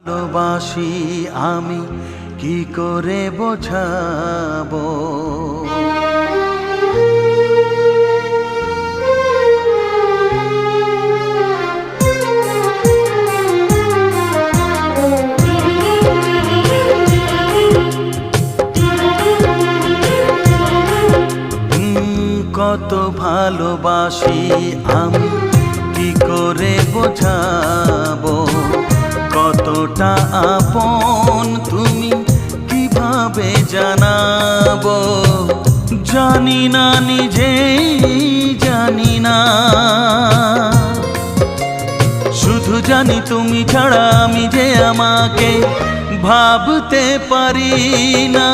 ভালোবাসি আমি কি করে বোঝাবো। কত ভালোবাসি আমি কি করে বোঝাবো, কতটা আপন তুমি কিভাবে জানাবো। জানি না নিজেই জানি না, শুধু জানি তুমি ছাড়া আমি যে আমাকে ভাবতে পারি না।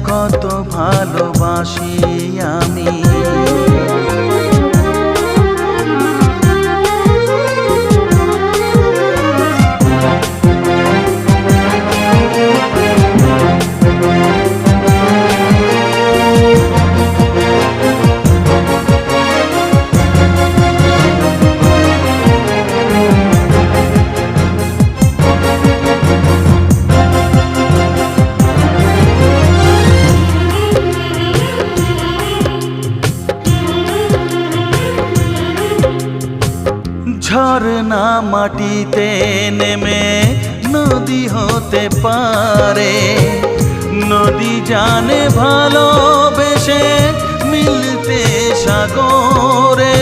কত ভালোবাসি আমি। ঝরনা মাটিতে নেমে নদী হতে পারে, নদী জানে ভালোবেসে মিলতে সাগরে।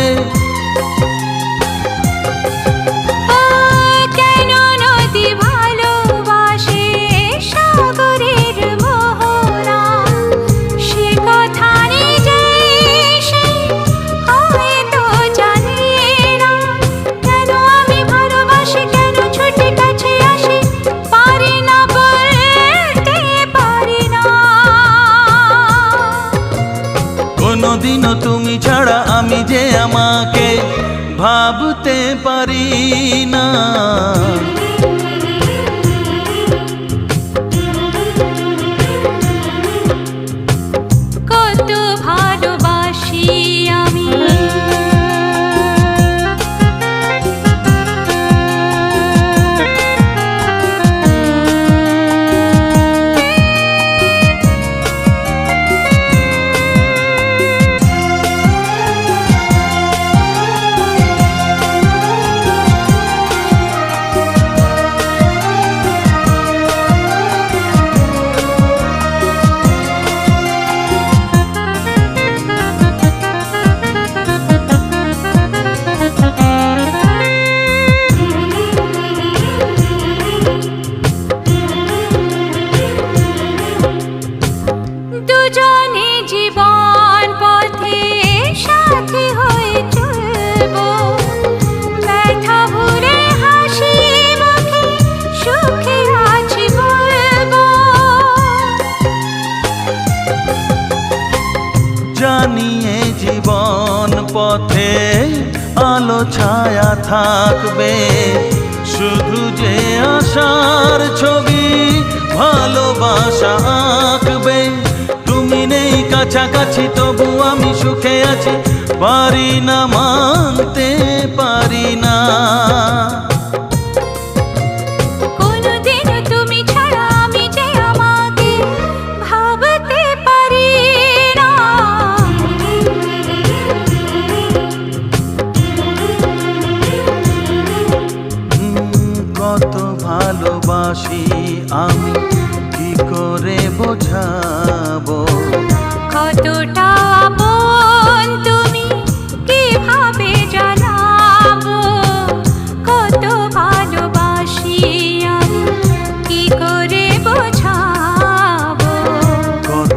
কোনদিনও তুমি ছাড়া আমি যে আমাকে ভাবতে পারি না। কত ভালোবাসি আমি। দুজনে জীবন পথে সাথী হয়ে চলবো, ব্যথা ভুলে হাসি মুখে সুখে আছি বলবো। জানিয়ে জীবন পথে আলো ছায়া থাকবে, শুধু যে আশার ছবি ভালোবাসা আঁকবে। তুমি নেই কাছাকাছি তবু আমি সুখে আছি, পারি না মানতে পারি না। কোনদিনও তুমি ছাড়া আমি যে আমাকে ভাবতে পারি না। কত ভালোবাসি আমি কি করে বোঝাবো, কতটা আপন তুমি কিভাবে জানাবো। কত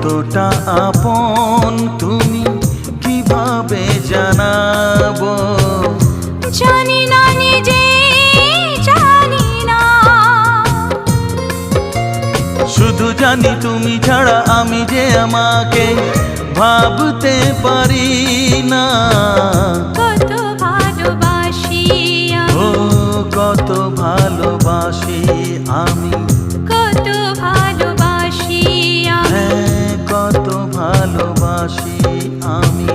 কতটা আপন তুমি কিভাবে জানাবো, জানি না নিজে জানি না, শুধু জানি তুমি ছাড়া আমি যে আমাকে ভাবতে পারি না। কত ভালোবাসি ও আমি, কত ভালোবাসি আমি, কত ভালোবাসি আমি। হ্যাঁ কত ভালোবাসি আমি।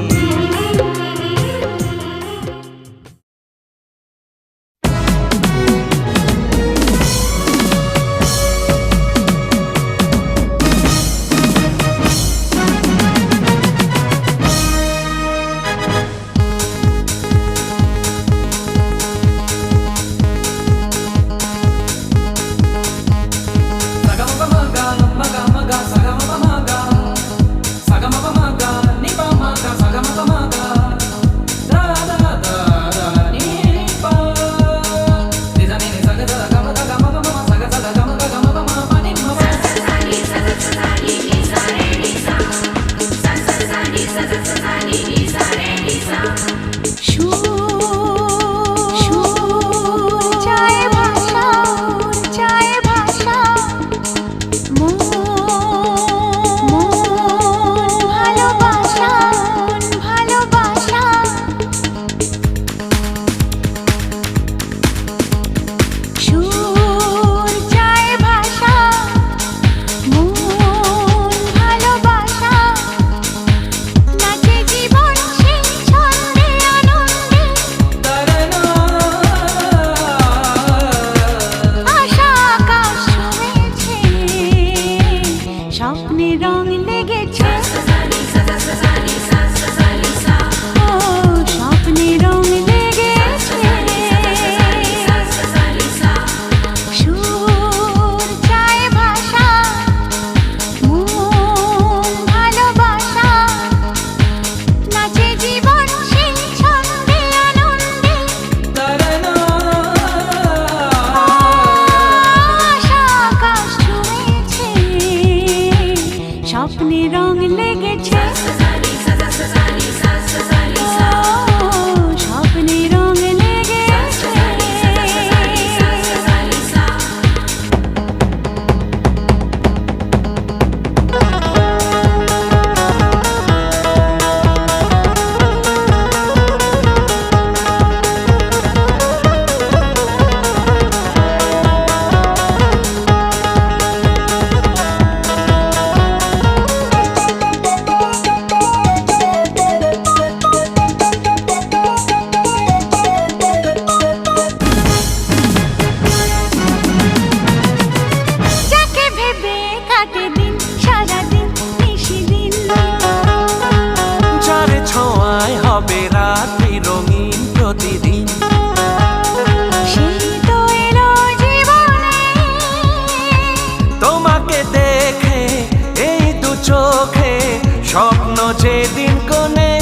যেদিন কোণে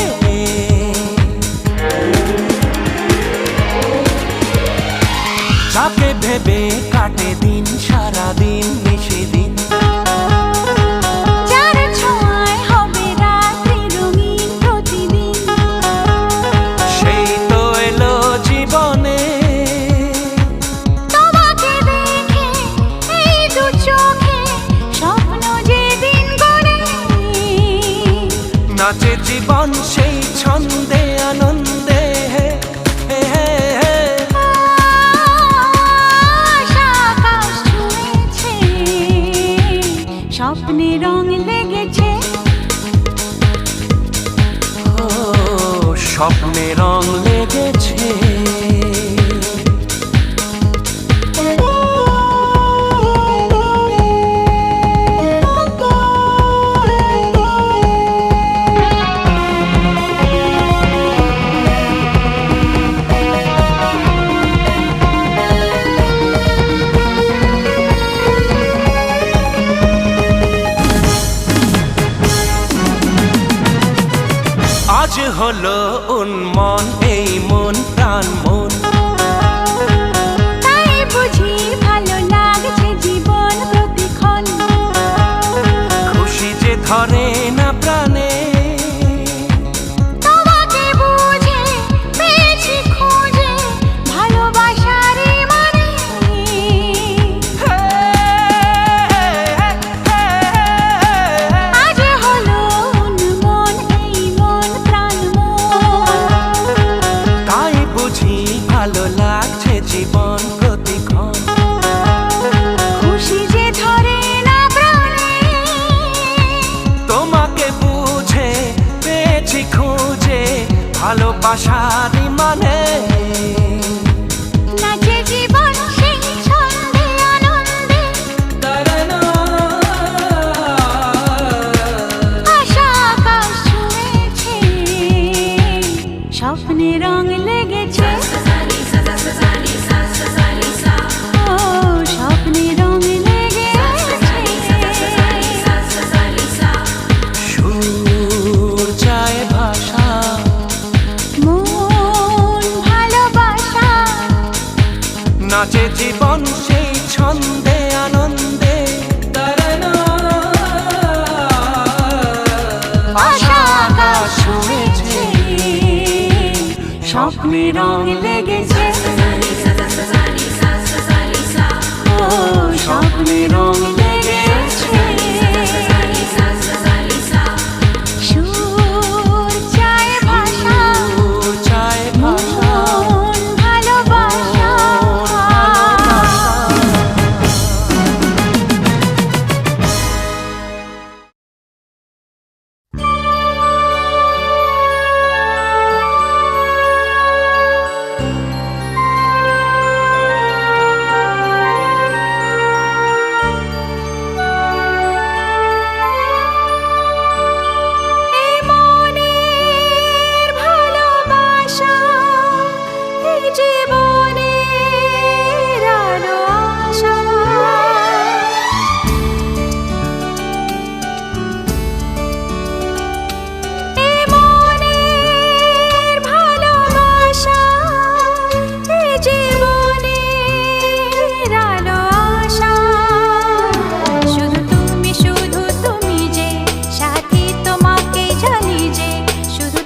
যাকে ভেবে কাটে দিন সারা দিন মিশে দিন যার ছোঁয়ায় হবে রাত্রি রঙিন প্রতিদিন সেই তো এলো জীবনে তোমাকে দেখে এই দু চোখে স্বপ্ন যেদিন গড়ে নাচে জীবন সেই ছন্দে আনন্দে স্বপ্নে রং লেগেছে ও স্বপ্নে রং লেগেছে আজ হলো উন্মন এই মন প্রাণ মন তাই বুঝি ভালো লাগছে জীবন প্রতিক্ষণ খুশি যে ধরে না প্রাণে। তোমাকে বুঝে পেয়েছি খুঁজে ভালোবাসারই মানে। আজ হলো মন এই মন প্রাণ মন। তাই বুঝি ভালো লাগছে জীবন প্রতিক্ষণ। খুশি যে ধরে না প্রাণে। তোমাকে বুঝে পেয়েছি খুঁজে ভালোবাসারই মানে। নাচে জীবন সেই ছন্দে আনন্দে। আশা আকাশ ছুঁয়েছে স্বপ্নে রং লেগেছে। ও স্বপ্নে রং লেগেছে। সুর চায় ভাষা, মন ভালোবাসা। নাচে জীবন সেই ছন্দে আনন্দে। আশা আকাশ ছুঁয়েছে স্বপ্নে রং লেগেছে। ও স্বপ্নে রং লেগেছে। সুর চায় ভাষা, সুর চায় ভাষা, মন ভালোবাসা। এই মনের ভালোবাসা, এই জীবনের আলো আশা। এই মনের ভালোবাসা, এই জীবনের আলো আশা। শুধু তুমি যে সাথী, তোমাকে জানি যে। শুধু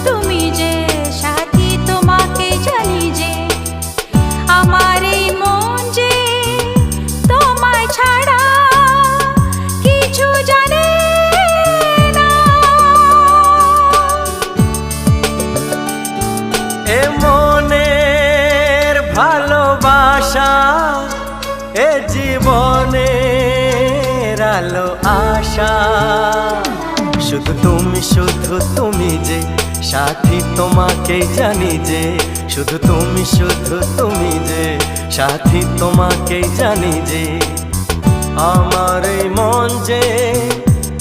তুমি যে সাথী, তোমাকে জানি যে। আমার এই মন যে তোমায় ছাড়া কিছু জানে না। এ মনের ভালোবাসা, এ জীবনের আলো আশা। শুধু তুমি যে সাথী, তোমাকে জানি যে। শুধু তুমি যে সাথী, তোমাকে জানি যে। আমার এই মন যে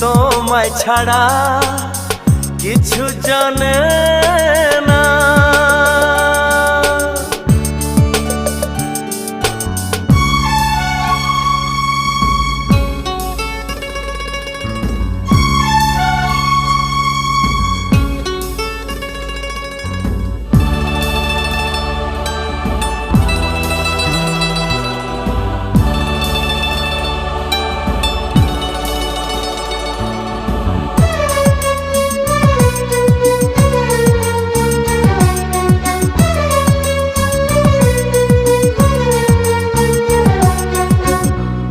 তোমায় ছাড়া কিছু জানে না।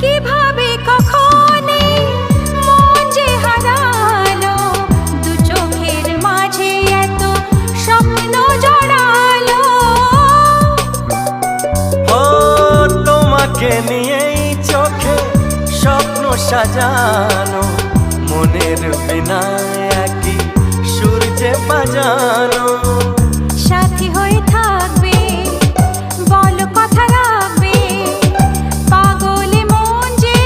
কিভাবে কখনই মন যে হারালো, দু চোখের মাঝে এত স্বপ্ন জড়ালো। ও তোমাকে নিয়েই চোখে স্বপ্ন সাজানো, মনের বিনায় একই সুর যে বাজানো। সাথী হয়ে থাকবে, বলো কথা রাখবে। পাগলে মন যে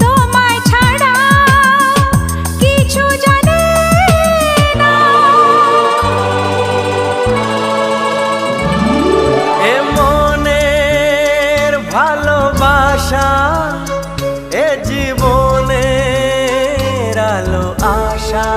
তোমায় ছাড়া কিছু জানে না। এ মনের ভালোবাসা, এ জীবনের আলো আশা।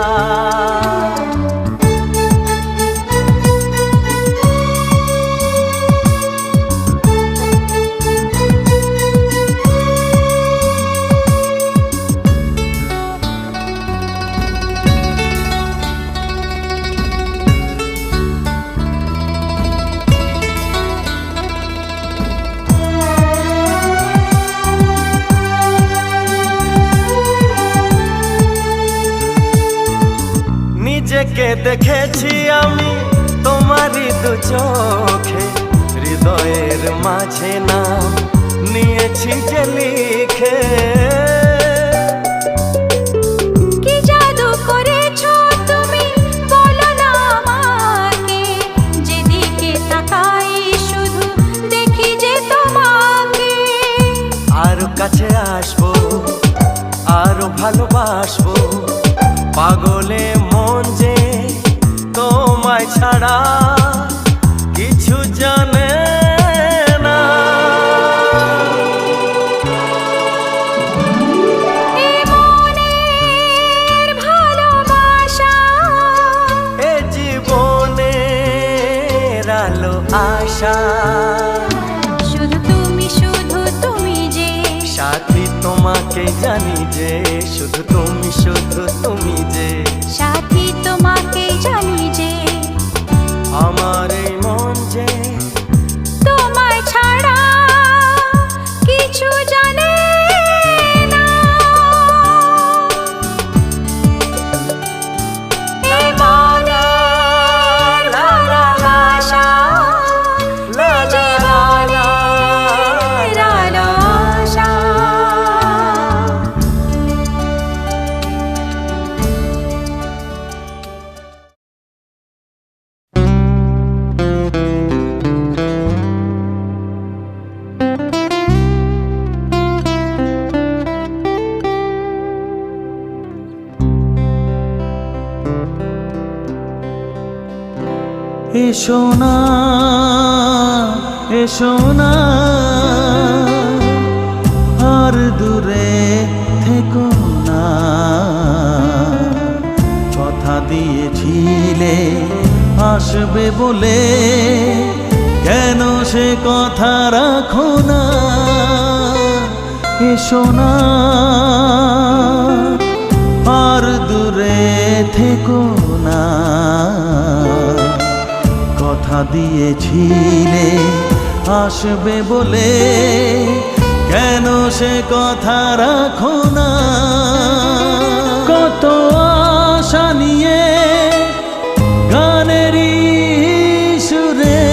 নিজেকে দেখেছি আমি তোমারই দু চোখে, হৃদয়ের মাঝে নাম নিয়েছি যে লিখে। কি জাদু করেছো তুমি বলো না আমাকে, যেদিকে তাকাই শুধু দেখি যে তোমাকে। আরো কাছে আসবো, আরো ভালোবাসবো, পাগলে মন যে তোমায় ছাড়া কিছু জানে না। এ মনের ভালোবাসা, এ জীবনের আলো আশা, শুধু তুমি যে সাথী তোমাকে জানি যে, শুধু তুমি যে সাথী, তোমাকে জানি যে আমার এই মন যে তোমায় ছাড়া কিছু জানে না। এ মনের ভালোবাসা, এ জীবনের আলো আশা। এসো না, এসো না, আর দূরে থেকো না। কথা দিয়েছিলে আসবে বলে, কেন সে কথা রাখো না। এসো না, আর দূরে থেকো না। কথা দিয়েছিলে আসবে বলে, কেন সে কথা রাখো না। কত আশা নিয়ে গানেরই সুরে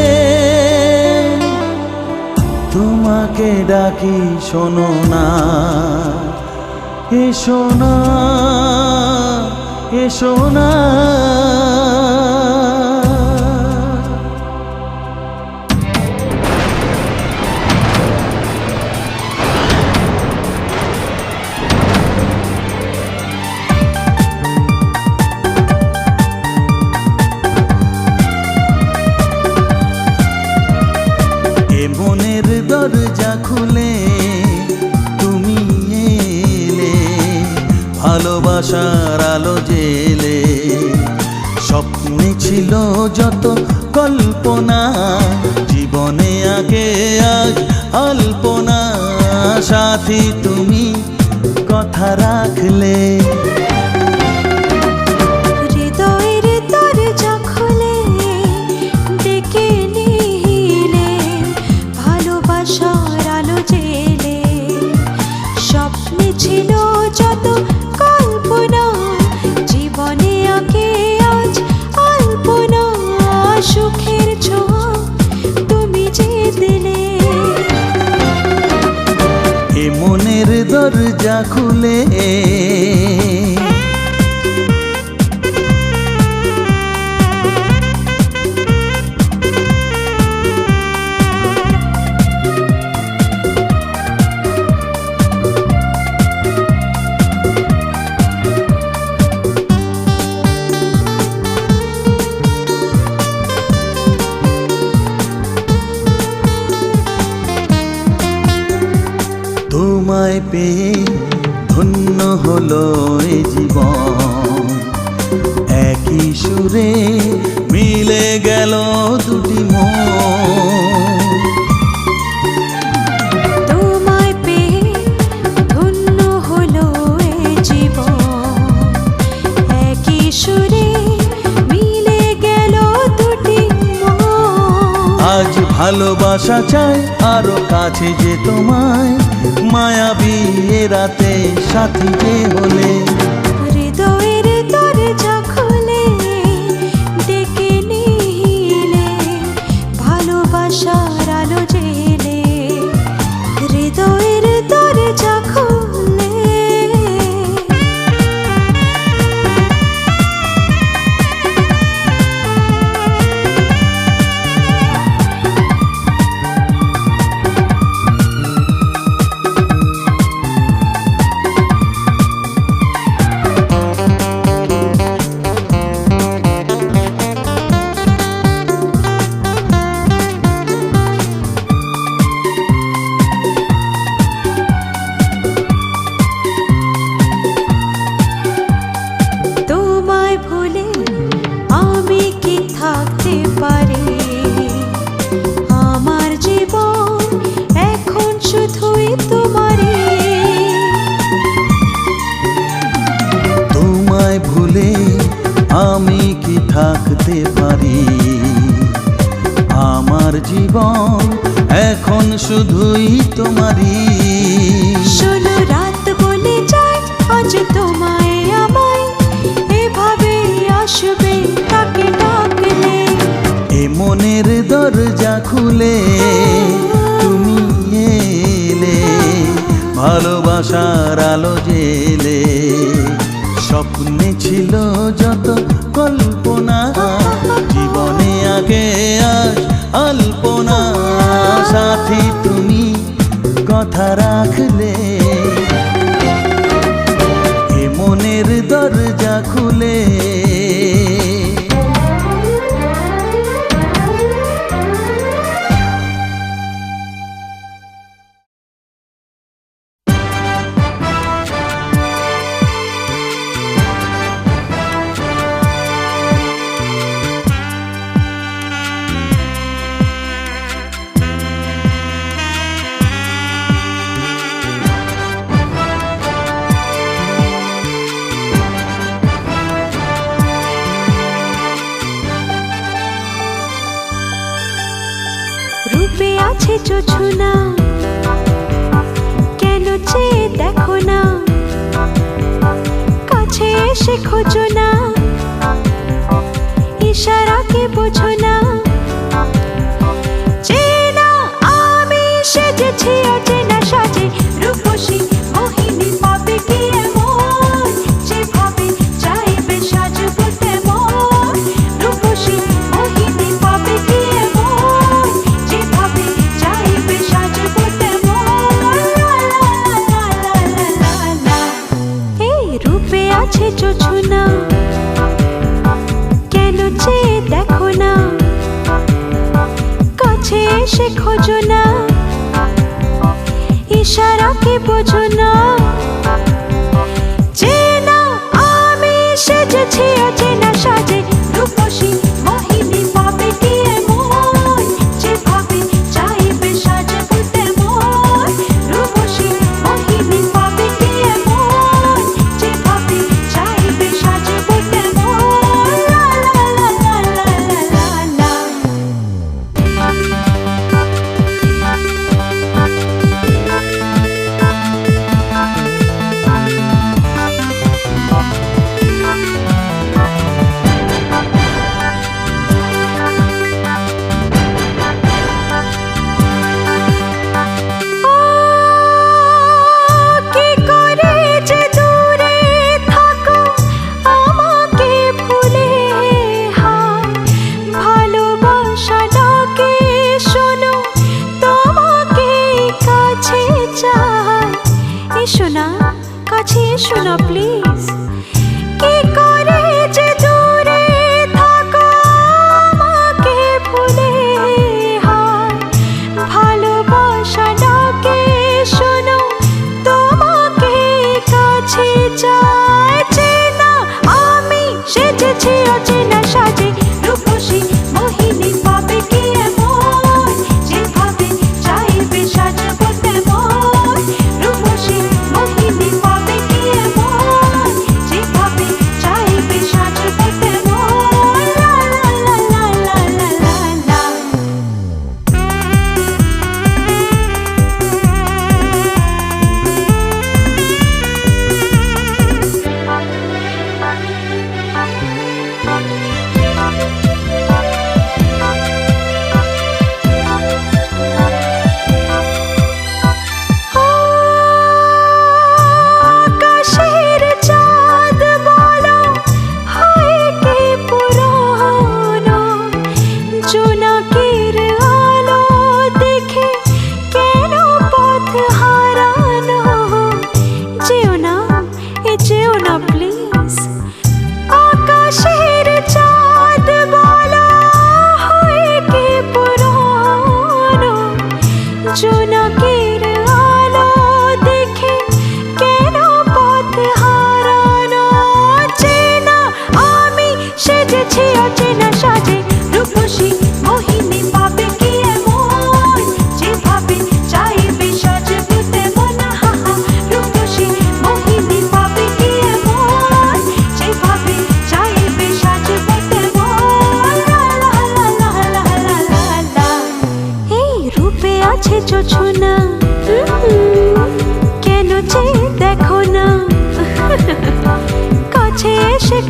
তোমাকে ডাকি, শোনো না। এসো না, এসো না। মনের দরজা খুলে তুমি এলে, ভালোবাসার আলো জেলে। স্বপ্নে ছিল যত কল্পনা, জীবনে আগে আজ অল্পনা। সাথী তুমি কথা রাখলে, হৃদয়ের দরজা খুলে ডেকে নিলে, ভালোবাসার আলো জেলে। স্বপ্নে ছিল যত কল্পনা, জীবনে আগে আজ অল্পনা। সুখের ছোঁয়া তুমি যে দিলে, এ মনের দরজা খুলে। তোমায় পেয়ে ধন্য হলো এ জীবন, একই সুরে মিলে গেল দুটি মন। তোমায় পেয়ে ধন্য হলো এ জীবন, একই সুরে মিলে গেল দুটি মন। আজ ভালোবাসা চাই আরো কাছে যে তোমায়, মায়াবী এ রাতে সাথী যে হলে। হৃদয়ের দরজা খুলে আমি কি থাকতে পারি? আমার জীবন এখন শুধুই তোমারই। ষোলো রাত বলে যায় আজ তোমায় আমায়, এভাবে আসবে তাকে ডাকলে। এ মনের দরজা খুলে তুমি এলে, ভালোবাসার আলো জেলে। স্বপ্নে ছিল যত কল্পনা, জীবনে আগে আজ অল্পনা। সাথী তুমি কথা রাখলে, এ মনের দরজা খুলে। রূপে আছে জোছনা, কেন চেয়ে দেখো না, কাছে এসে খোঁজো না, ইশারাকে বোঝো না। চেনা আমি সেজেছি অচেনা সাজে, রূপসী মোহিনী পাবে কি এমন, যেভাবে চাইবে সাজবো তেমন। রূপসী মোহিনী পাবে কি এমন, যেভাবে চাইবে সাজবো তেমন। এই রূপে আছে জোছনা, কেন চেয়ে দেখো না, কাছে এসে খোঁজো না, ইশারাকে বোঝো না। চেনা আমি সেজেছি অচেনা সাজে, রূপসী মোহিনী পাবে কি এমন, যেভাবে চাইবে সাজবো তেমন। রূপসী মোহিনী পাবে কি এমন, যেভাবে চাইবে সাজবো তেমন। লা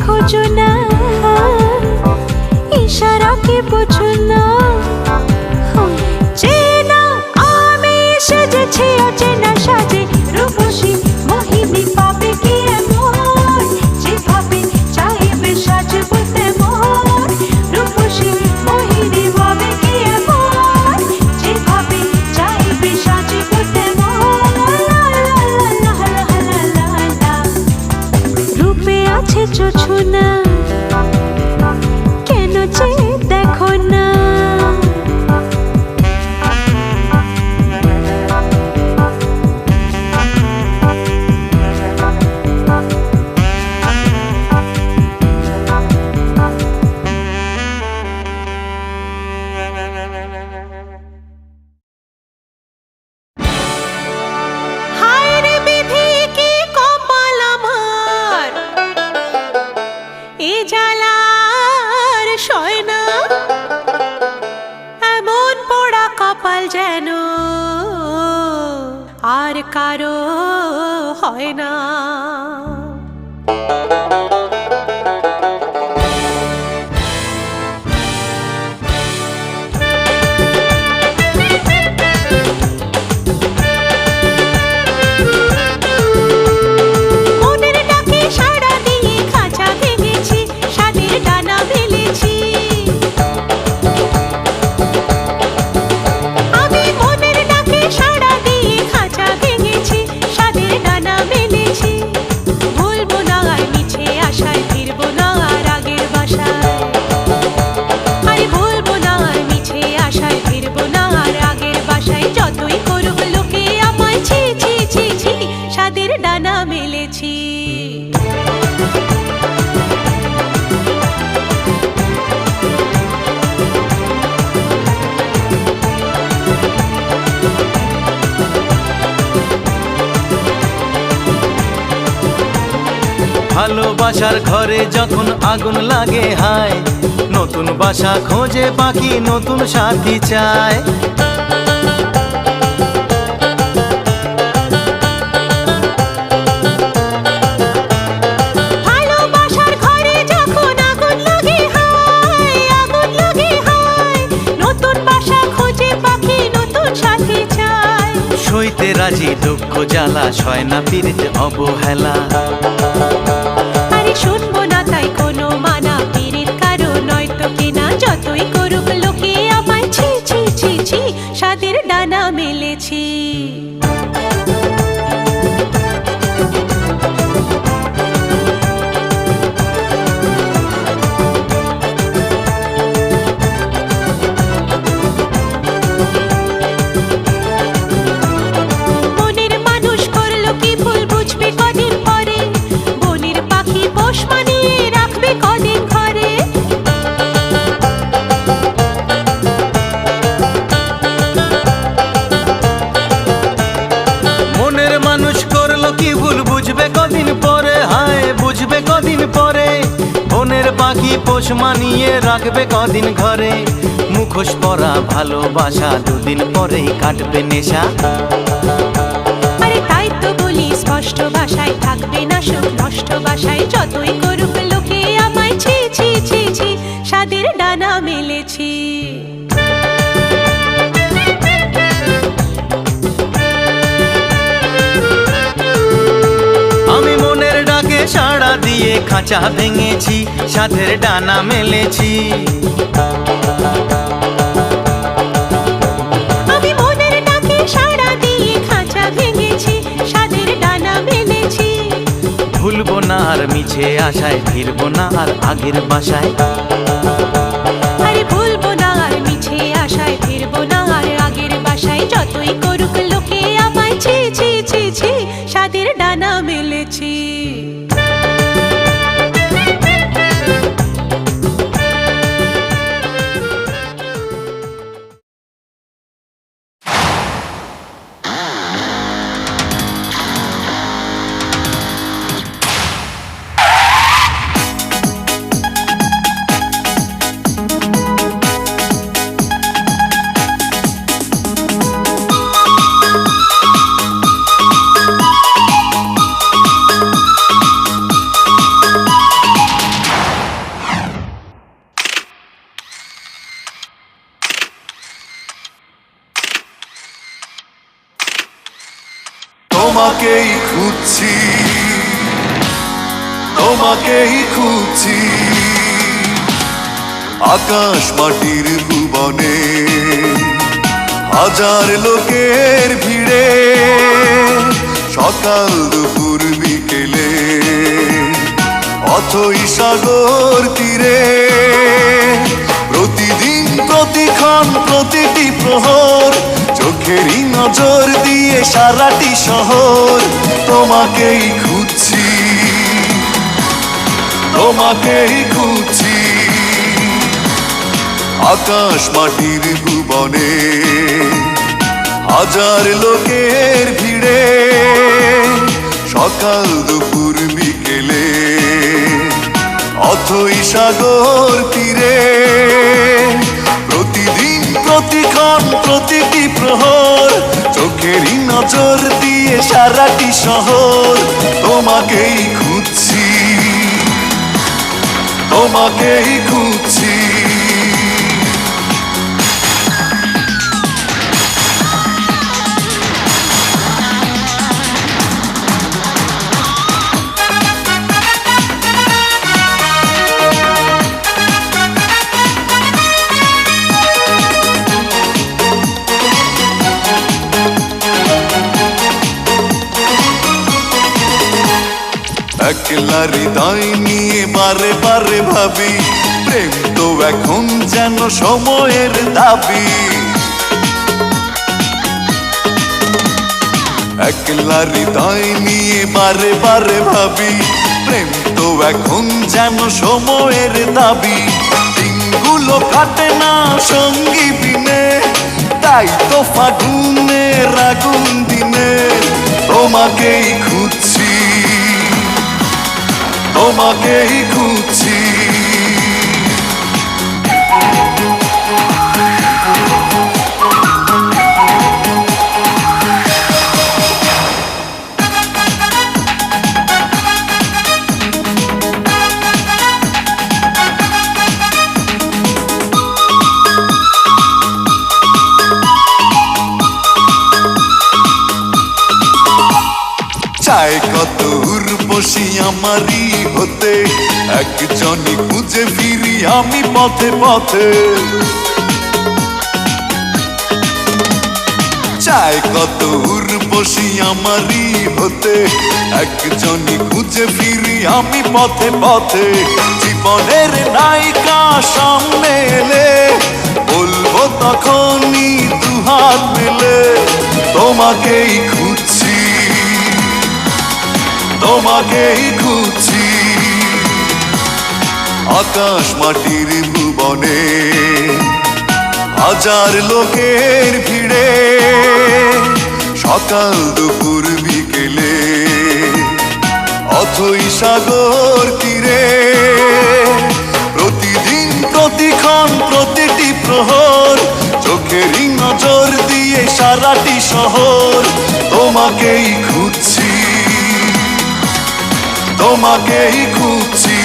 খোঁজো না, ইশারা কি বোঝো না? চেনা আমি সেজেছি অচেনা সাজে, রূপসী মোহিনী পাবে কি এমন, যেভাবে চাইবে সাজবো তেমন। রূপসী মোহিনী পাবে কি এমন, যেভাবে চাইবে সাজবো তেমন। লা লা লা লা লা লা। রূপে আছে জোছনা, কেন যে দেখো না? হায় রে বিধি কি কপাল আমার, এ জ্বালার সয় না। এমন পোড়া কপাল যেন আর কারো হয় না। মনের ডাকে সাড়া দিয়ে খাঁচা ভেঙেছি, স্বাদের ডানা মেলেছি। আমি মনের ডাকে সাড়া দিয়ে খাঁচা ভেঙেছি, স্বাদের ডানা মেলেছি। ভুলবো না আর মিছে আশায়, ফিরবো না আর আগের বাসায়। আরে ভুলবো না আর মিছে আশায়, ফিরবো না আর আগের বাসায়। যতই করুক লোকে আমায় ছি ছি ছি ছি, স্বাদের ডানা মেলেছি। ভালোবাসার ঘরে যখন আগুন লাগে হায়, নতুন বাসা খোঁজে পাখি নতুন সাথী চায়। ভালোবাসার ঘরে যখন আগুন লাগে হায়, আগুন লাগে হায়। নতুন বাসা খোঁজে পাখি নতুন সাথী চায়। সইতে রাজি দুঃখ জ্বালা, সয় না পীড়িত অবহেলা। আরে শুনবো না তাই কোনো মানা, পীড়িত কারো নয়তো কিনা। যতই করুক লোকে আমায় ছি ছি ছি ছি, স্বাদের ডানা মেলেছি। মনের মানুষ করলো কি ভুল, বুঝবে কদিন পরে। বনের পাখি পোষ মানিয়ে রাখবে কদিন ঘরে। মনের মানুষ করলো কি ভুল, বুঝবে কদিন পরে। হায় বুঝবে কদিন পরে। বনের পাখি পোষ মানিয়ে রাখবে কদিন ঘরে। মুখোশ পরা ভালোবাসা দুদিন পরেই কাটবে নেশা। আরে তাই তো বলি স্পষ্ট ভাষায়, থাকবে না সুখ নষ্ট বাসায়। যতই করুক লোকে আমায় ছি ছি ছি ছি, স্বাদের ডানা মেলেছি। আমি মনের ডাকে সাড়া দিয়ে খাঁচা ভেঙেছি, সাধের ডানা মেলেছি। আমি মনের ডাকে সাড়া দিয়ে খাঁচা ভেঙেছি, স্বাদের ডানা মেলেছি। ভুলবো না আর মিছে আশায়, ফিরবো না আর আগের বাসায়। আরে ভুলবো না আর মিছে আশায়, ফিরবো না আর আগের বাসায়। যতই করুক লোকে আমায় ছি ছি ছি ছি, স্বাদের ডানা মেলেছি। তোমাকেই খুঁজছি, তোমাকেই খুঁজছি। আকাশ মাটির ভুবনে হাজার লোকের ভিড়ে, সকাল দুপুর বিকেলে অথই সাগর তীরে, প্রতিদিন প্রতিক্ষণ প্রতিটি প্রহর চোখেরই নজর দিয়ে সারাটি শহর তোমাকেই খুঁজছি, তোমাকেই খুঁজছি। আকাশ মাটির ভুবনে হাজার লোকের ভিড়ে, সকাল দুপুর বিকেলে অথই সাগর তীরে, প্রতিদিন প্রতিক্ষণ প্রতিটি প্রহর চোখেরই নজর দিয়ে সারাটি শহর তোমাকেই খুঁজছি, তোমাকেই খুঁজছি। একলা হৃদয় নিয়ে বারে বারে ভাবি, প্রেম তো এখন যেন সময়ের দাবি। একলা হৃদয় নিয়ে বারে বারে ভাবি, প্রেম তো এখন যেন সময়ের দাবি। দিনগুলো কাটে না সঙ্গী বিনে, তাই তো ফাগুনের আগুন দিনে তোমাকেই খুঁজছি, তোমাকেই খুঁজছি। চায় কত উর্বশী আমারই হতে, একজনই খুঁজে ফিরি আমি পথে পথে। চায় কত উর্বশী আমারই হতে, একজনই খুঁজে ফিরি আমি পথে পথে। জীবনের নায়িকা সামনে এলে বলবো তখনই দুহাত মেলে তোমাকেই খুঁজছি, তোমাকেই খুঁজছি। আকাশ মাটির ভুবনে হাজার লোকের ভিড়ে, সকাল দুপুর বিকেলে অথই সাগর তীরে, প্রতিদিন প্রতিক্ষণ প্রতিটি প্রহর চোখেরই নজর দিয়ে সারাটি শহর তোমাকেই খুঁজছি, তোমাকেই খুঁজছি।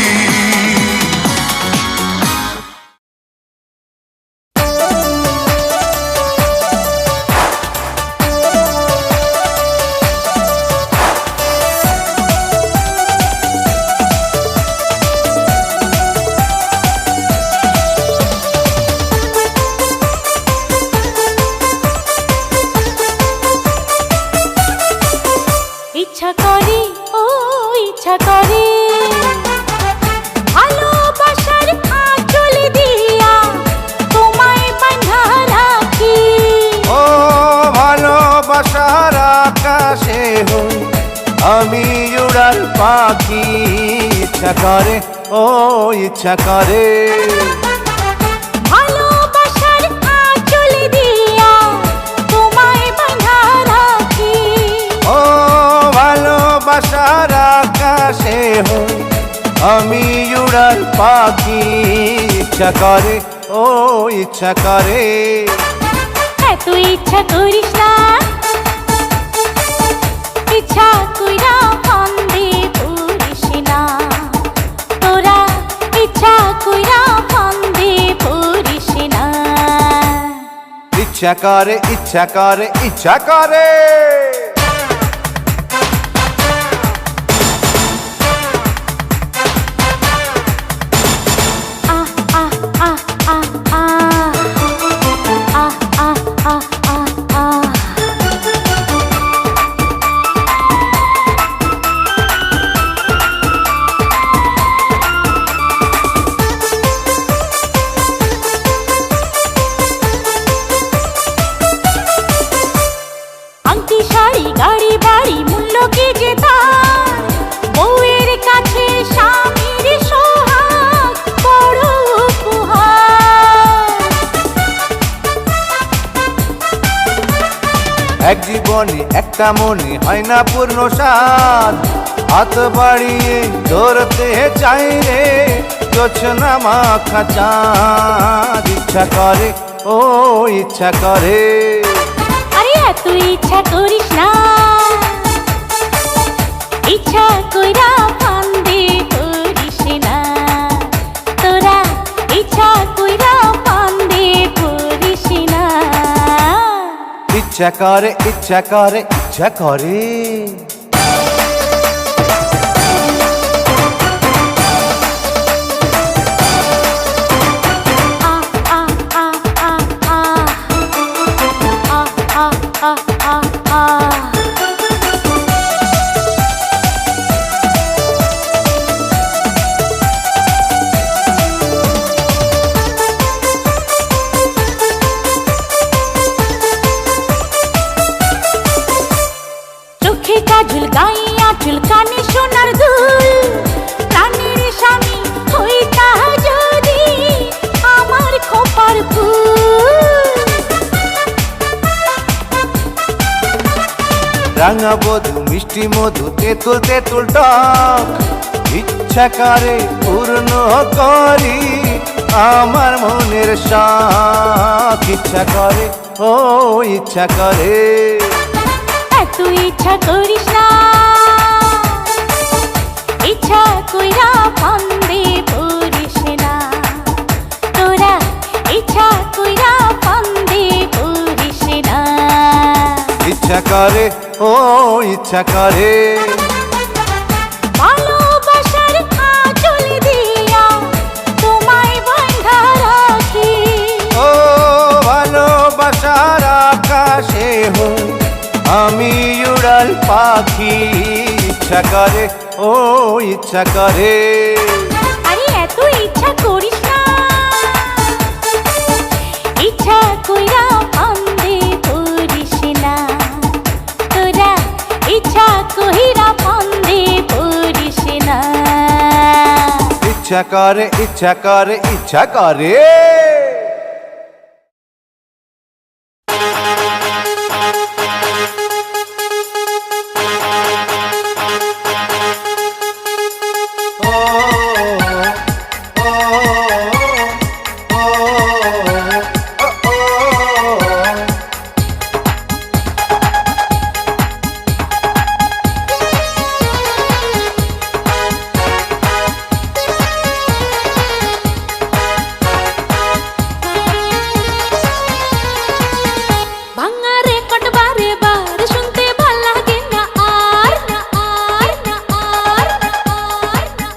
ইচ্ছা করে ও ইচ্ছা করে ভালোবাসার আঁচল দিয়া তোমায় বাঁধা রাখি। ও ভালোবাসার আকাশে হই আমি উড়াল পাখি, ইচ্ছা করে ও ইচ্ছা করে। ভালোবাসার আঁচল দিয়া তোমায় বাঁধা রাখি। ও ভালোবাসার আকাশে হই আমি উড়াল পাখি, ইচ্ছা করে ও ইচ্ছা করে। এত ইচ্ছা করিস না, ইচ্ছা কইরা ফান্দে পড়িস না। তোরা ইচ্ছা কইরা ফান্দে পড়িস না। ইচ্ছা করে ইচ্ছা করে ইচ্ছা করে। একটা মনে হয় না পূর্ণ সাদ, হাত বাড়িয়ে ধরতে চাই রে জোছনা মাখা চাঁদ। ইচ্ছা করে ও ইচ্ছা করে, আরে এত ইচ্ছা করিস না, ইচ্ছা কইরা ফান্দে করিস না, তোরা ইচ্ছা কইরা ফান্দে করিস না। ইচ্ছা করে ইচ্ছা করে ইচ্ছা করে। চোখে কাজল গাইয়া চুলকানি সোনার দুল, প্রাণের স্বামী হইতা যদি আমার খোপার ফুল। রাঙা বধু মিষ্টি মধু তেঁতুল তেঁতুল টক, ইচ্ছা করে পূর্ণ করি আমার মনের শখ। ইচ্ছা করে ও ইচ্ছা করে, এত ইচ্ছা করিস না, ইচ্ছা কইরা ফান্দে পড়িস না, তোরা ইচ্ছা কইরা ফান্দে পড়িস না। ইচ্ছা করে ও ইচ্ছা করে, ভালোবাসার আঁচল দিয়া তোমায় বাঁধা রাখি, ও ভালোবাসার আকাশে হই আমি উড়াল পাখি। ইচ্ছা করে ও ইচ্ছা করে, আরে এত ইচ্ছা করিস না, ইচ্ছা কইরা ফান্দে পড়িস না, তোরা ইচ্ছা কইরা ফান্দে পড়িস না। ইচ্ছা করে ইচ্ছা করে ইচ্ছা করে। ভাঙা রেকর্ড বারে বার শুনতে ভাল লাগে না আর, না আর, না আর, না আর,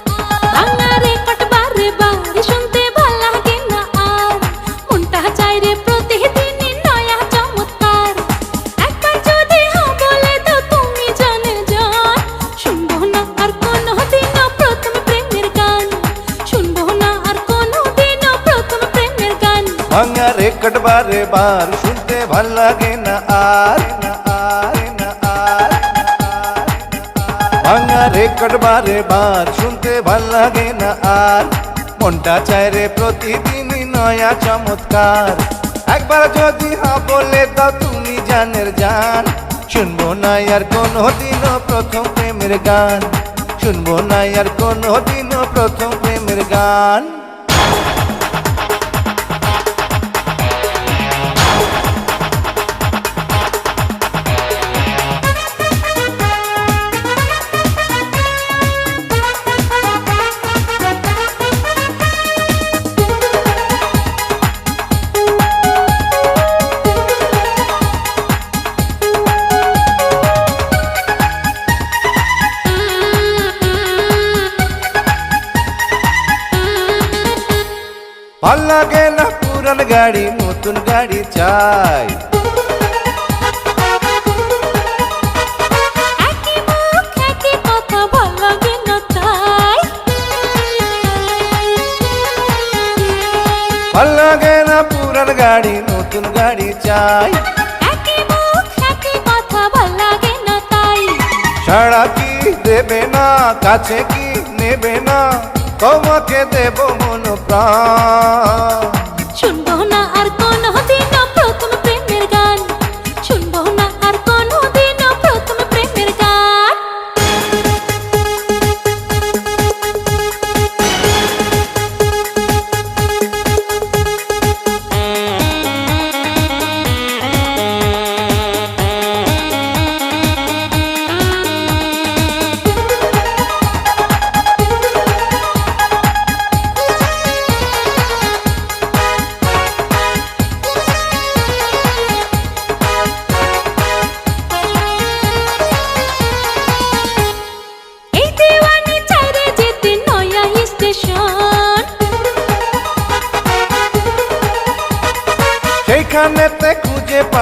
না আর। ভাঙা রেকর্ড বারে বার শুনতে ভাল লাগে না আর, মনটা চায় রে প্রতিদিনই নয়া চমৎকার। একবার যদি হ্যাঁ বলে দাও তুমি জানের জান, শুনবো না আর কোনোদিনও প্রথম প্রেমের গান, শুনবো না আর কোনোদিনও প্রথম প্রেমের গান। ভাঙা রেকর্ড বারে বার শুনতে ভাল লাগে না আর, না আর, না আর, ভাঙা রেকর্ড বারে বার শুনতে ভাল লাগে না আর, মনটা চায় রে প্রতিদিনই নয়া চমৎকার। একবার যদি হ্যাঁ বলে দাও তুমি জানের জান, শুনবো না আর কোনোদিনও প্রথম প্রেমের গান, শুনবো না আর কোনোদিনও প্রথম প্রেমের গান। ভাল লাগে না পুরান গাড়ি নতুন গাড়ি চাই, একই মুখ একই কথা ভাল লাগে না তাই, ভাল লাগে না পুরান গাড়ি নতুন গাড়ি চাই। একই মুখ একই কথা ভাল লাগে না তাই। সাড়া কি দেবে না কাছে কি নেবে না, তোমাকে দেব মন প্রাণ। শুনবো না আর কোনোদিনও প্রথম প্রেমের গান, শুনবো না আর কোনোদিনও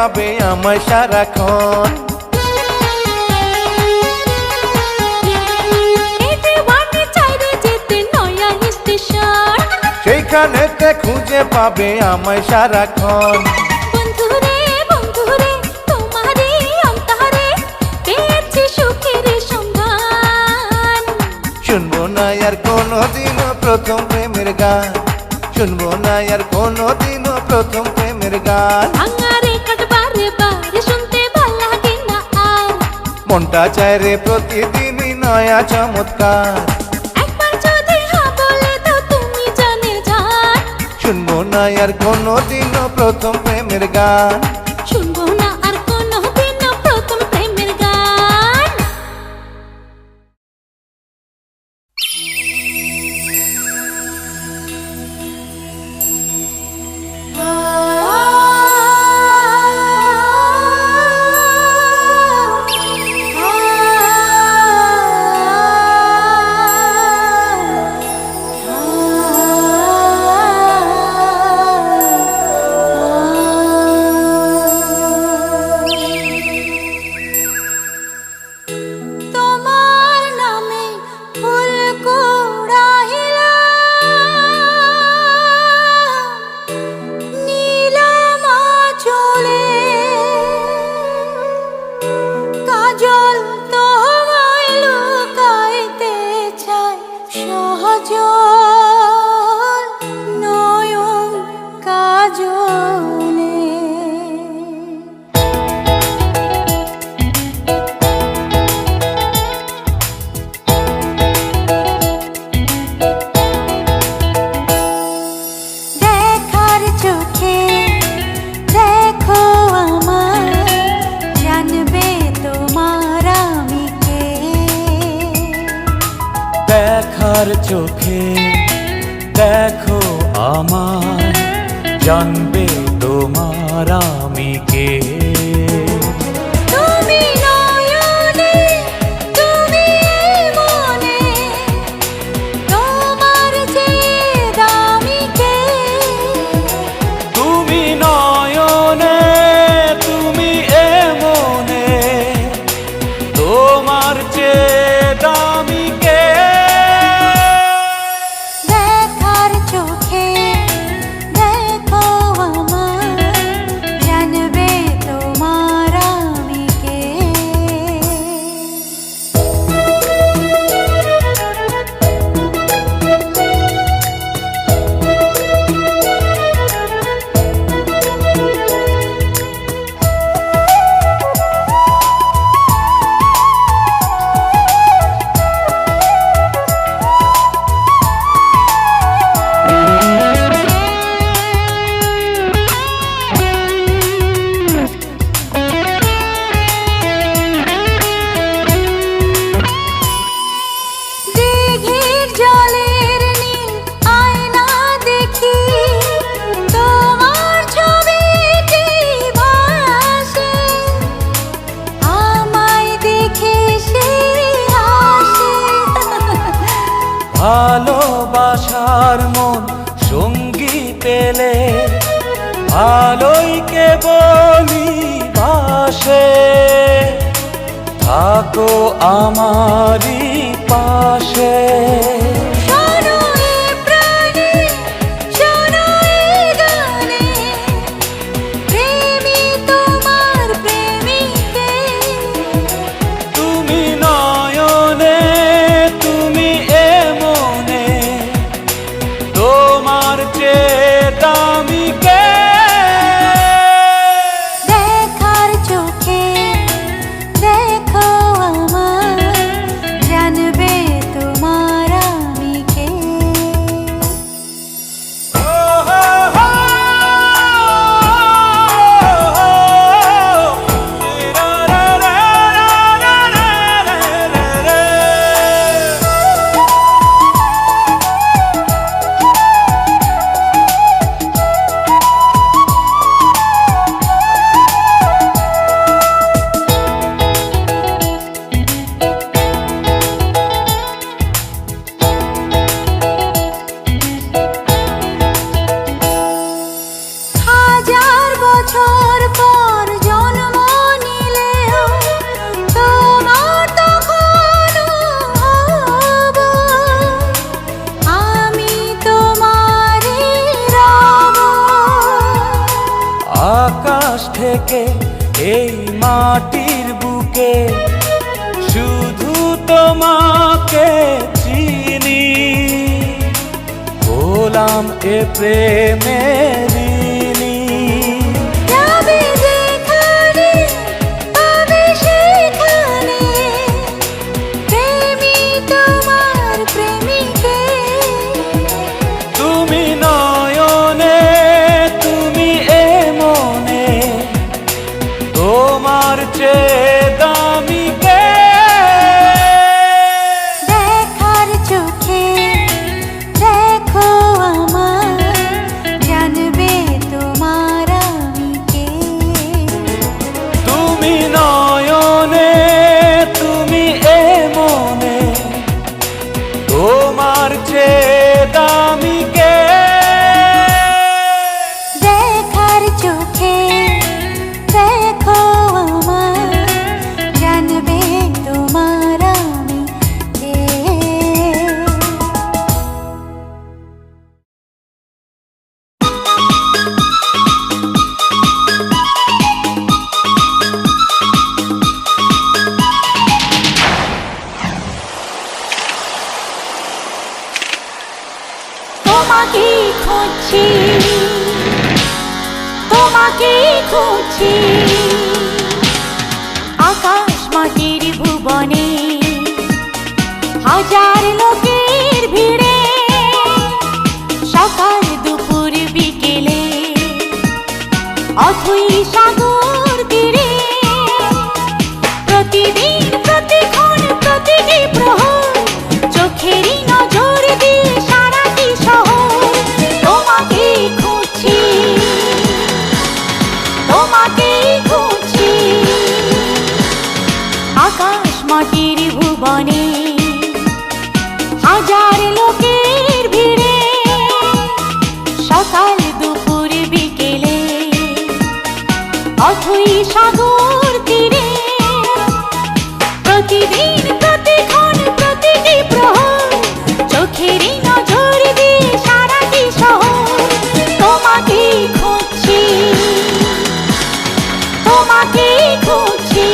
পাবে আমায় সারাক্ষণ। সেইখানেতে খুঁজে পাবে আমায় সারাক্ষণ। বন্ধুরে বন্ধুরে তোমারই অন্তরে পেয়েছি সুখের সন্ধান। শুনবো না আর কোনোদিনও প্রথম প্রেমের গান, শুনবো না আর কোনোদিনও প্রথম প্রেমের গান। ভাঙারে কাটবারে বারে শুনতে ভাল লাগে না আর, মনটা চায় রে প্রতিদিনই নয়া চমৎকার। একবার যদি হ্যাঁ বলে দাও তুমি জানে যান, শুনবো না আর কোনোদিনও প্রথম প্রেমের গান। শুনবো না আর কোনোদিনও প্রথম প্রেমের গান। তোমার নামে ফুল কুড়াইলাম, নীলাম আঁচলে কাজল তোমায় লুকাইতে চাই সজল নয়ন কাজলে। দেখার চোখে দেখো আমায়, জানবে তোমার আমি কে। দেখার চোখে দেখো আমায়, জানবে তোমার আমি কে। তুমি নয়নে তুমি মনে, তোমার যে দামি কে। তুমি নয়নে তুমি এ মনে, তোমার চেয়ে দামি কে। দেখার চোখে দেখো আমায়, জানবে তোমার আমি কে। দিঘির জলের নীল আয়না দেখি, তোমার ছবিটি ভাসে, আমায় দেখে সে হাসে। ভালোবাসার মন সঙ্গী পেলে ভালোই কেবলই বাসে। থাকো আমারই পাশে। শোনো এ প্রাণে, শোনো এ গানে, প্রেমী তোমার প্রেমিকে। তুমি নয়নে তুমি এ মনে, তোমার চেয়ে দামি কে। দেখার চোখে দেখো আমায়, জানবে তোমার থেকে এই মাটির বুকে শুধু তোমাকে চিনি, গোলাম এ প্রেমের ঋণী। যাবে যেখানে পাবে সেখানে, প্রেমী তোমার প্রেমিকে। তুমি নয়নে, তুমি এ মনে, তোমার চেয়ে দামি কে? দেখার চোখে দেখো আমার, জানবে তোমার আমি কে। তুমি নয়নে, তুমি এ মনে, তোমার চেয়ে দামি কে? দেখার চোখে দেখো আমার, জানবে তোমার আমি কে। তোমাকে খুঁজছি, তোমাকে খুঁজছি, আকাশ মাটির ভুবনে, হাজার লোকের ভিড়ে, সকাল দুপুর বিকেলে, অথই সাগর তীরে, প্রতিদিন প্রতিক্ষণ প্রতিটি প্রহর, চোখেরই নজর দিয়ে সারাটি শহর। তোমাকে খুঁজছি, তোমাকে খুঁজছি, আকাশ মাটির ভুবনে, হাজার লোকের ভিড়ে, সকাল দুপুর বিকেলে, অথই সাগর তীরে, প্রতিদিন প্রতিক্ষণ প্রতিটি প্রহর, চোখেরই নজর দিয়ে সারাটি শহর। তোমাকে খুঁজছি, তোমাকে খুঁজছি।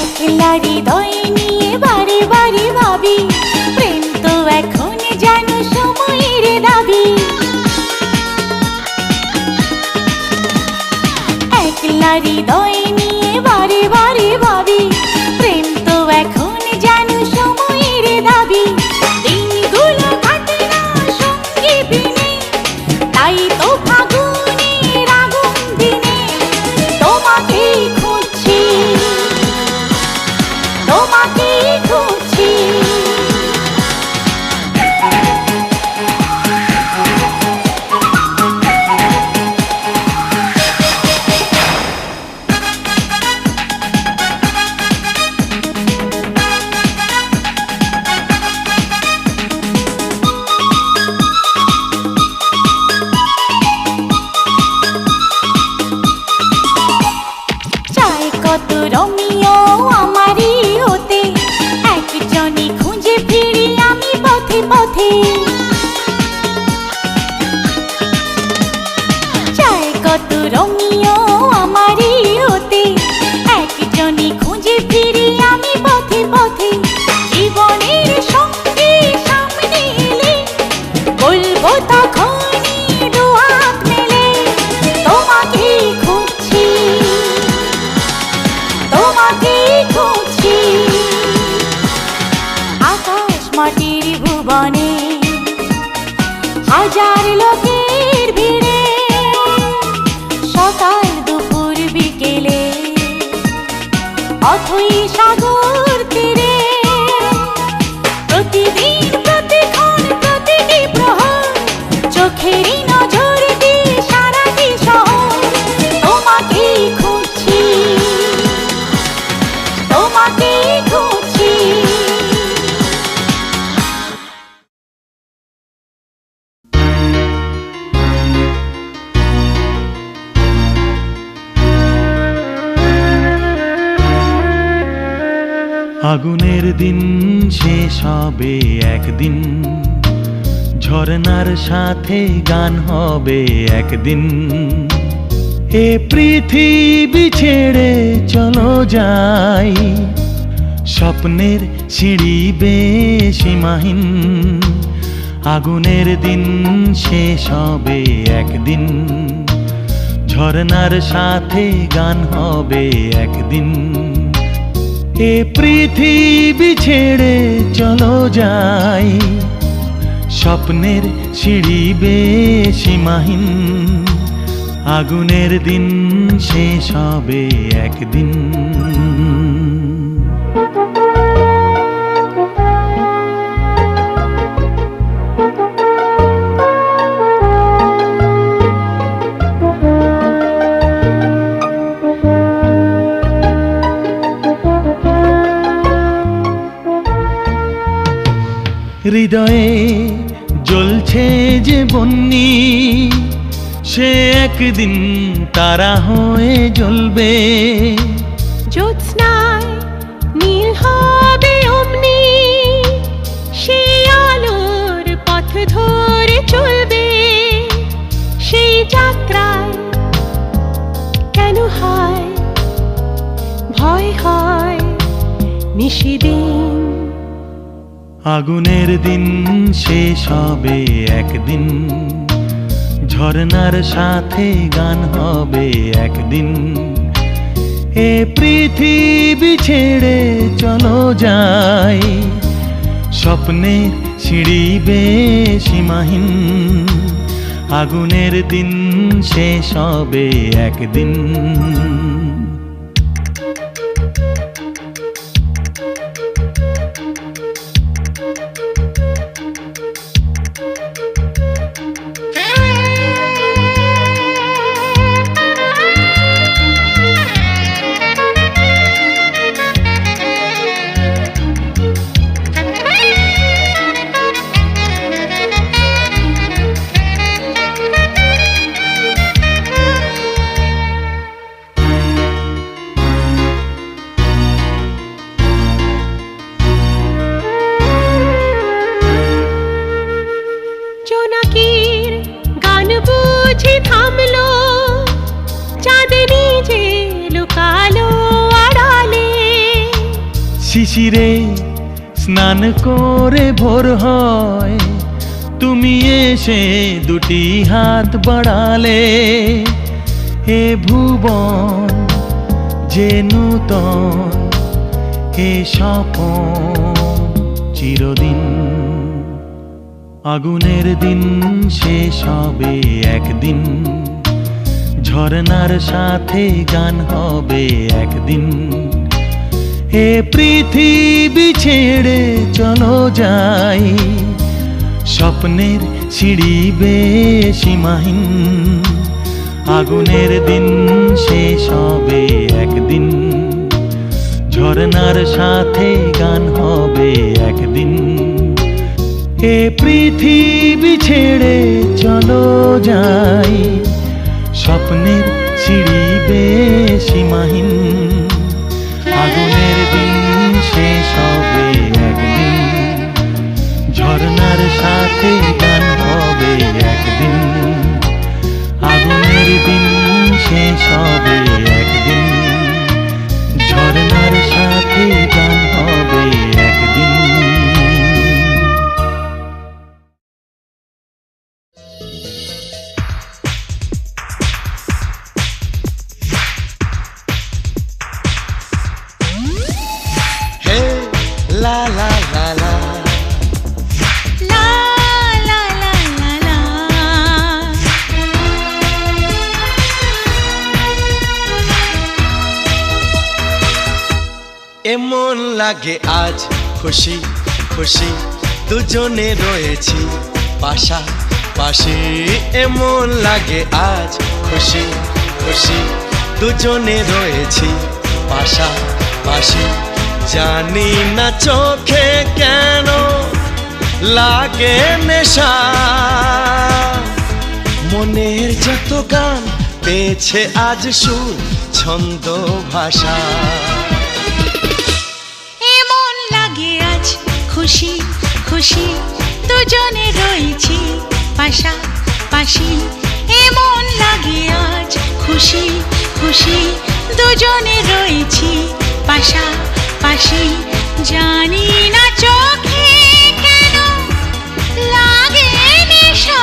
একলা হৃদয় নিয়ে বারে বারে ভাবি, প্রেম তো এখন যেন সময়ের দাবি। একলা হৃদয় নিয়ে বারে বারে ভাবি, প্রেম তো এখন যেন সময়ের দাবি। দিনগুলো কাটে না সঙ্গে বিনে, তাই তো ফাগুনের আগুন দিনে, তোমাকে খুঁজছি, তোমাকে খুঁজছি। চাই কত রমিও আমারই হতে, একজনই খুঁজে ফিরি আমি পথে পথে। চাই কত রমিও আমারই হতে, একজনই খুঁজে ফিরি আমি পথে পথে। জীবনের সঙ্গে সামনে এলে, বলবো তখনই দুহাত মেলে, তোমাকে খুঁজছি, তোমাকে খুঁজছি, আকাশ মাটির ভুবনে, আগুনের দিন শেষ হবে একদিন, ঝরনার সাথে গান হবে একদিন। এ পৃথিবী ছেড়ে চলো যাই, স্বপ্নের সিঁড়ি বেসীমাহীন। আগুনের দিন শেষ হবে একদিন, ঝরনার সাথে গান হবে একদিন। এ পৃথিবী ছেড়ে চলো যাই, স্বপ্নের সিঁড়ি বেসীমাহীন। আগুনের দিন শেষ হবে একদিন। হৃদয়ে জ্বলছে যে বন্যি, সে একদিন তারা হয়ে জ্বলবে। জ্যোৎস্নায় নীল হবে অমনি, সেই আলোর পথ ধরে চলবে। সেই যাত্রায় কেন হয় ভয় হয় নিশিদিন। আগুনের দিন শেষ হবে একদিন, ঝরনার সাথে গান হবে একদিন। এ পৃথিবী ছেড়ে চলো যাই, স্বপ্নের সিঁড়ি বেসীমাহীন। আগুনের দিন শেষ হবে একদিন। জোনাকির গান বুঝি থামলো, চাঁদনি যে লুকালো আড়ালে। শিশিরে স্নান করে ভোর হয়, তুমি এসে দুটি হাত বাড়ালে। এ ভুবন যে নূতন, এ স্বপন চিরদিন। আগুনের দিন শেষ হবে একদিন, ঝরনার সাথে গান হবে একদিন। এ পৃথিবী ছেড়ে চলো যাই, স্বপ্নের সিঁড়ি বেসীমাহীন। আগুনের দিন শেষ হবে একদিন, ঝরনার সাথে গান হবে একদিন। এ পৃথিবী ছেড়ে চলো যাই, স্বপ্নের সিঁড়ি বেসীমাহীন। আগুনের দিন শেষ হবে একদিন, ঝরনার সাথে গান হবে একদিন। আগুনের দিন শেষ হবে একদিন, ঝরনার সাথে গান হবে একদিন। লা লা লা লা লা লা লা লা লা। এমন লাগে আজ খুশি খুশি দুজনে রয়েছি পাশাপাশি। এমন লাগে আজ খুশি খুশি দুজনে রয়েছি পাশাপাশি। জানি না চোখে কেন লাগে নেশা, মনের যত গান পেয়েছে আজ সুর ছন্দ ভাষা। এমন খুশি খুশি দুজনে রয়েছি পাশাপাশি এমন লাগে আজ খুশি খুশি দুজনে রয়েছি পাশাপাশি জানি না চোখে কেন লাগে নেশা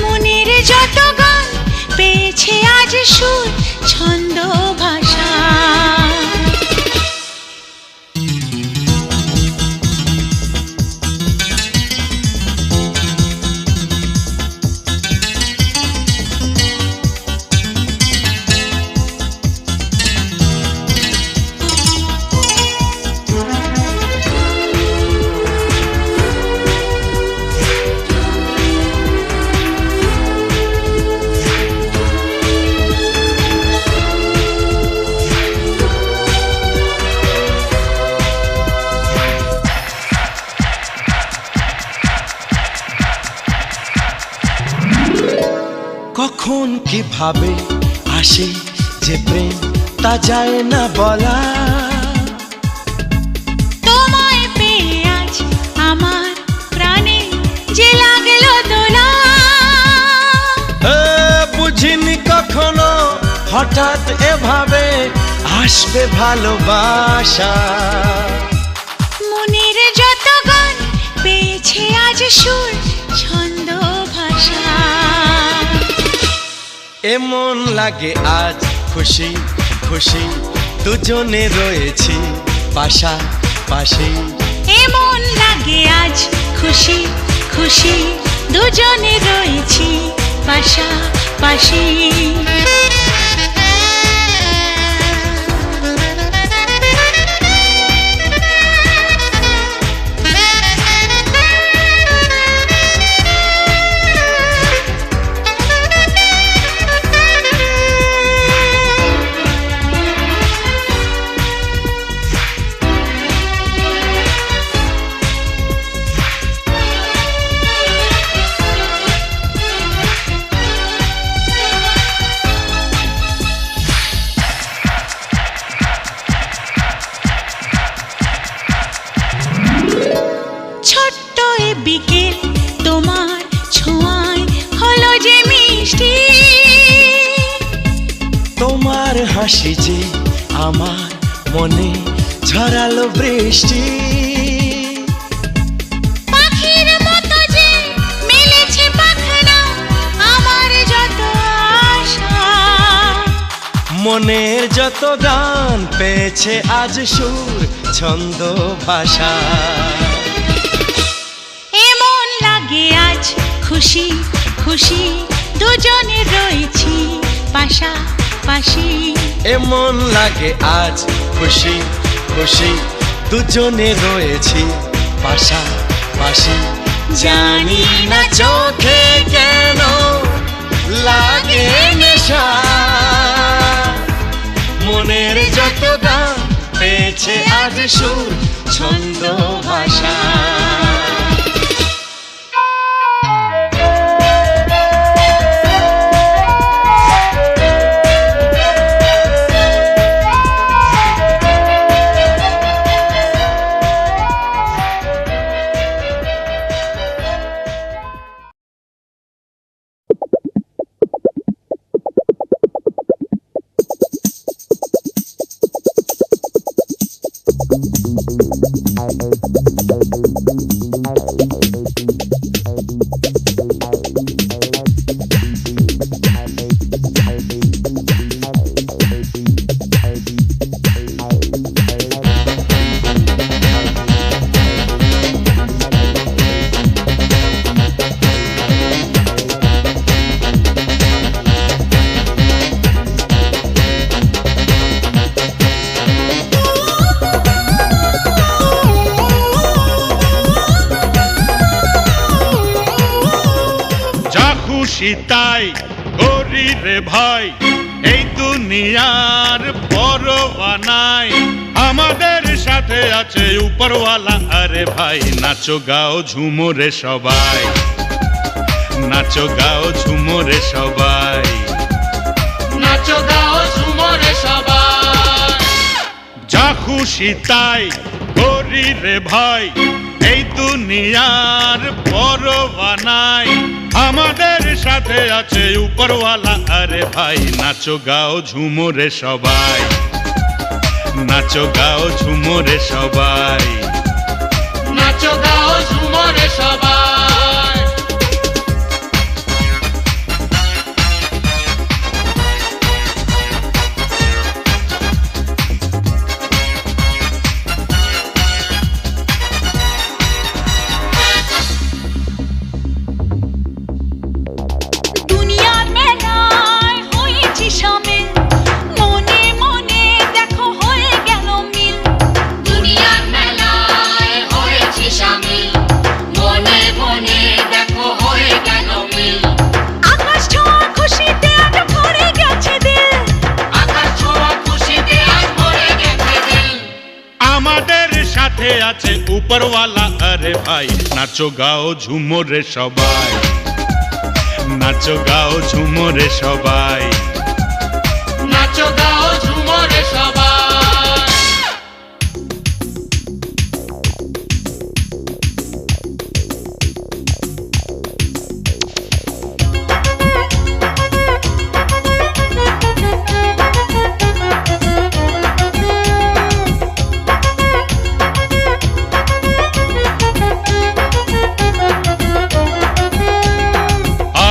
মনের যত গান পেয়েছে আজ সুর ছন্দ ভাষা কখন কিভাবে আসে যে প্রেম তা যায় না বলা তোমায় পেয়ে আজ আমার প্রাণে যে লাগলো দোলা বুঝিনি কখনো হঠাৎ এভাবে আসবে ভালোবাসা মনের যত গান পেয়েছে আজ সুর ছন্দ ভাষা এমন লাগে আজ খুশি খুশি দুজনে রয়েছি পাশাপাশি এমন লাগে আজ খুশি খুশি দুজনে রয়েছি পাশাপাশি ছোট্ট এ বিকেল তোমার ছোঁয়ায় হলো যে মিষ্টি তোমার হাসি যে আমার মনে ঝরালো বৃষ্টি পাখির মতো যে মেলেছে পাখনা আমার যত আশা মনের যত গান পেয়েছে আজ সুর ছন্দ ভাষা এমন লাগে আজ খুশি খুশি দুজনে রয়েছি পাশাপাশি এমন লাগে আজ খুশি খুশি দুজনে রয়েছি পাশাপাশি জানি না চোখে কেন লাগে নেশা মনের যত গান পেয়েছে আজ সুর ছন্দ ভাষা তাই করি রে ভাই, এই দুনিয়ার পরোয়া নাই, আমাদের সাথে আছে উপরওয়ালা। আরে ভাই নাচো গাও ঝুমরে সবাই, নাচো গাও ঝুমরে সবাই, নাচো গাও ঝুমরে সবাই। যা খুশি তাই করি করি রে ভাই এই দুনিয়ার পরোয়া নাই আমাদের সাথে আছে উপরওয়ালা আরে ভাই নাচো গাও ঝুমোরে সবাই নাচো গাও ঝুমোরে সবাই নাচো গাও ঝুমরে সবাই দুনিয়ার মেলায় হয়েছি শামিল মনে মনে দেখো হয়ে গেল মিল দুনিয়ার মেলায় হয়েছি শামিল মনে মনে দেখো হয়ে গেল মিল আকাশ ছোঁয়া খুশিতে আজ ভরে গেছে দিল আকাশ ছোঁয়া খুশিতে আজ ভরে গেছে দিল আমাদের সাথে আছে উপরওয়ালা আরে ভাই নাচো গাও ঝুমোরে সবাই নাচো গাও ঝুমোরে সবাই নাচো গাও ঝুমরে সবাই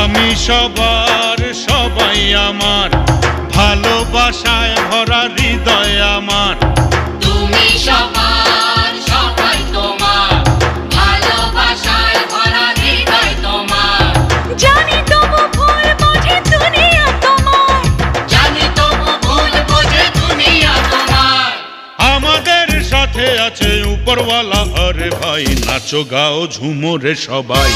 আমি সবার সবাই আমার ভালোবাসায় ভরা হৃদয় আমার তুমি সবার সবাই তোমার ভালোবাসায় ভরা হৃদয় তোমার জানি তবু ভুল বোঝে দুনিয়া তোমার জানি তবু ভুল বোঝে দুনিয়া তোমার আমাদের সাথে আছে উপরওয়ালা আরে ভাই নাচো গাও ঝুমোরে সবাই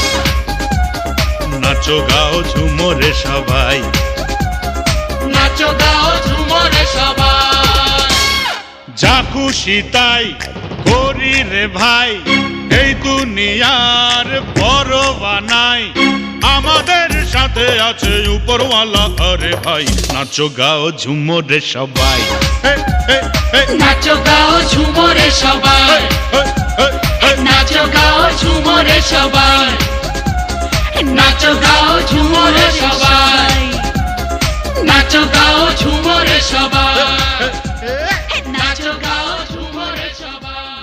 নাচো গাও ঝুমোরে সবাই নাচো গাও ঝুমরে সবাই যা খুশি তাই করি রে ভাই এই দুনিয়ার পরোয়া নাই আমাদের সাথে আছে উপরওয়ালা আরে ভাই নাচো গাও ঝুমোরে সবাই নাচো গাও ঝুমরে সবাই নাচো গাও ঝুমরে সবাই নাচো গাও ঝুমরে সবাই নাচো গাও ঝুমরে সবাই নাচো গাও ঝুমরে সবাই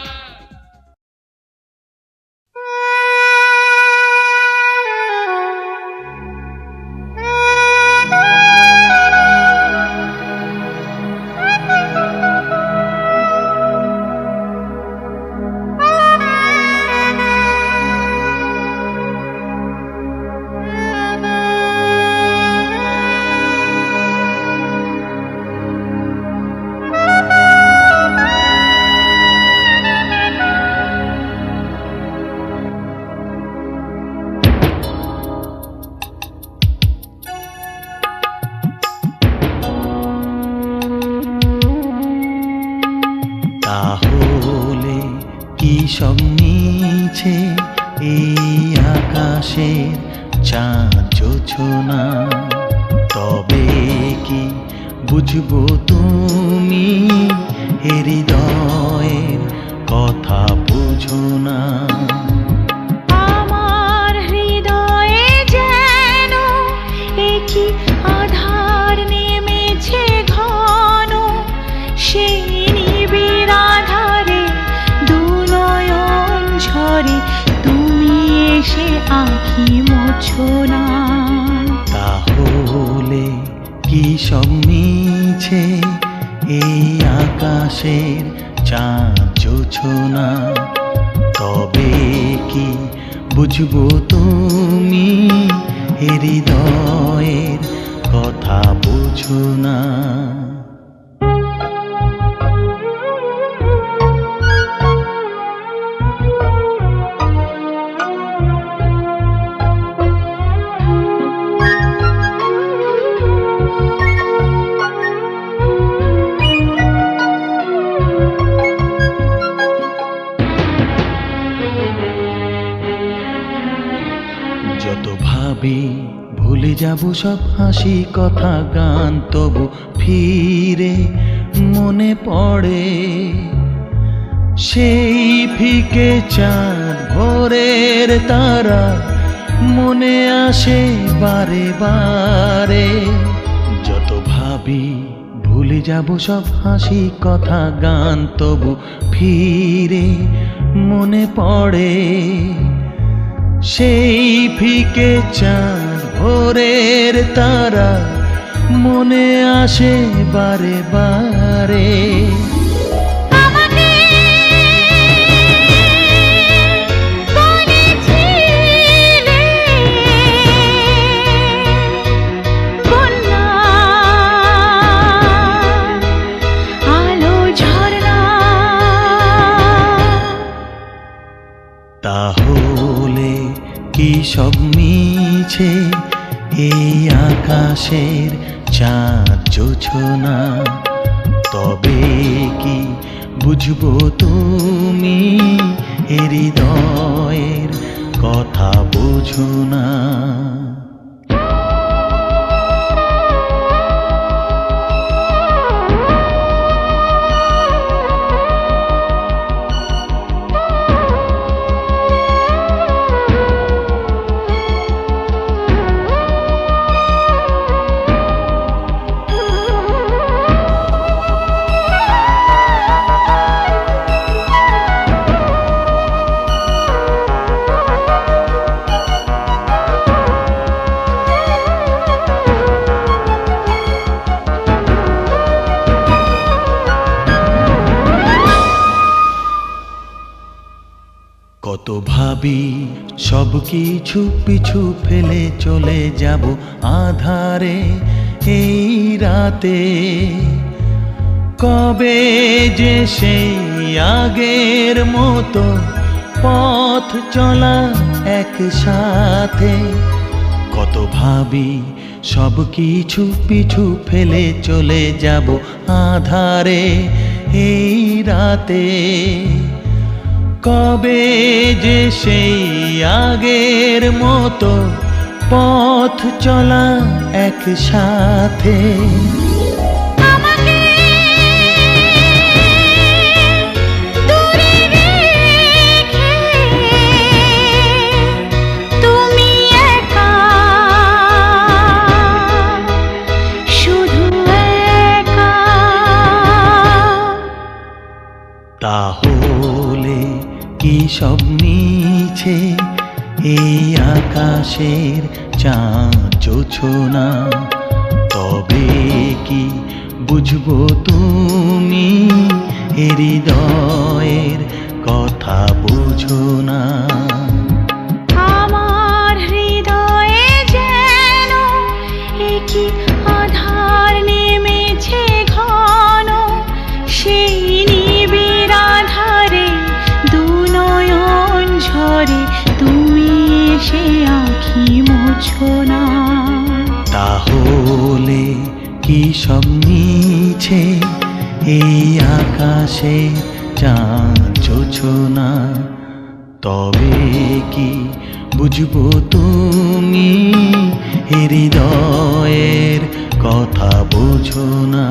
তাহলে কি সব মিছে এই আকাশের চাঁদ জোছনা তবে কি বুঝবো তুমি হৃদয়ের কথা বুঝো না আমার হৃদয়ে যেন একই আধার নেমেছে ঘন সেই নিবিড় আধারে দুনয়ন ঝরে তুমি এসে আঁখি মোছো না তাহলে কি সব মিছে এই আকাশের চাঁদ জোছনা তবে কি বুঝবো তুমি হৃদয়ের কথা বুঝো না যত ভাবি ভুলে যাব সব হাসি কথা গান তবু ফিরে মনে পড়ে সেই ফিকে চাঁদ ভোরের তারা মনে আসে বারে বারে। যত ভাবি ভুলে যাব সব হাসি কথা গান, তবু ফিরে মনে পড়ে সেই ফিকে চাঁদ ভোরের তারা মনে আসে বারে বারে। তাহলে কি সব মিছে এই আকাশের চাঁদ জোছনা? তবে কি বুঝবো তুমি হৃদয়ের কথা বোঝো না? কত ভাবি সব কিছু পিছু ফেলে চলে যাব আধারে এই রাতে। কবে যে সেই আগের মতো পথ চলা একসাথে। কত ভাবি সব কিছু পিছু ফেলে চলে যাব আধারে এই রাতে। কবে যে সেই আগের মতো পথ চলা একসাথে। তাহলে কি সব মিছে এই আকাশের চাঁদ জোছনা? তবে কি বুঝবো তুমি হৃদয়ের কথা বোঝো না? আমার হৃদয়ে যেন একই আধার নেমেছে ঘন, সেই নিবিড় আধারে দু নয়ন ঝরে, তুমি এসে আঁখি মোছো না। তাহলে কি সব মিছে এই আকাশে চাঁদ জোছনা? তবে কি বুঝবো তুমি হৃদয়ের কথা বোঝো না?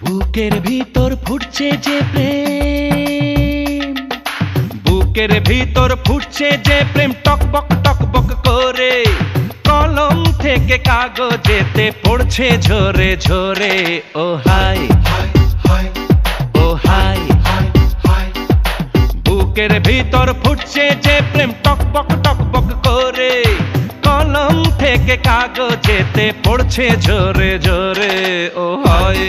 বুকের ভিতর ফুটছে যে প্রেম, বুকের ভিতর ফুটছে যে প্রেম, টকবক টকবক করে কলম থেকে কাগজেতে পড়ছে ঝরে ঝরে। ও হাই ও হাই, বুকের ভিতর ফুটছে যে প্রেম, টকবক টকবক করে কলম থেকে কাগজেতে পড়ছে ঝরে ঝরে। ও হাই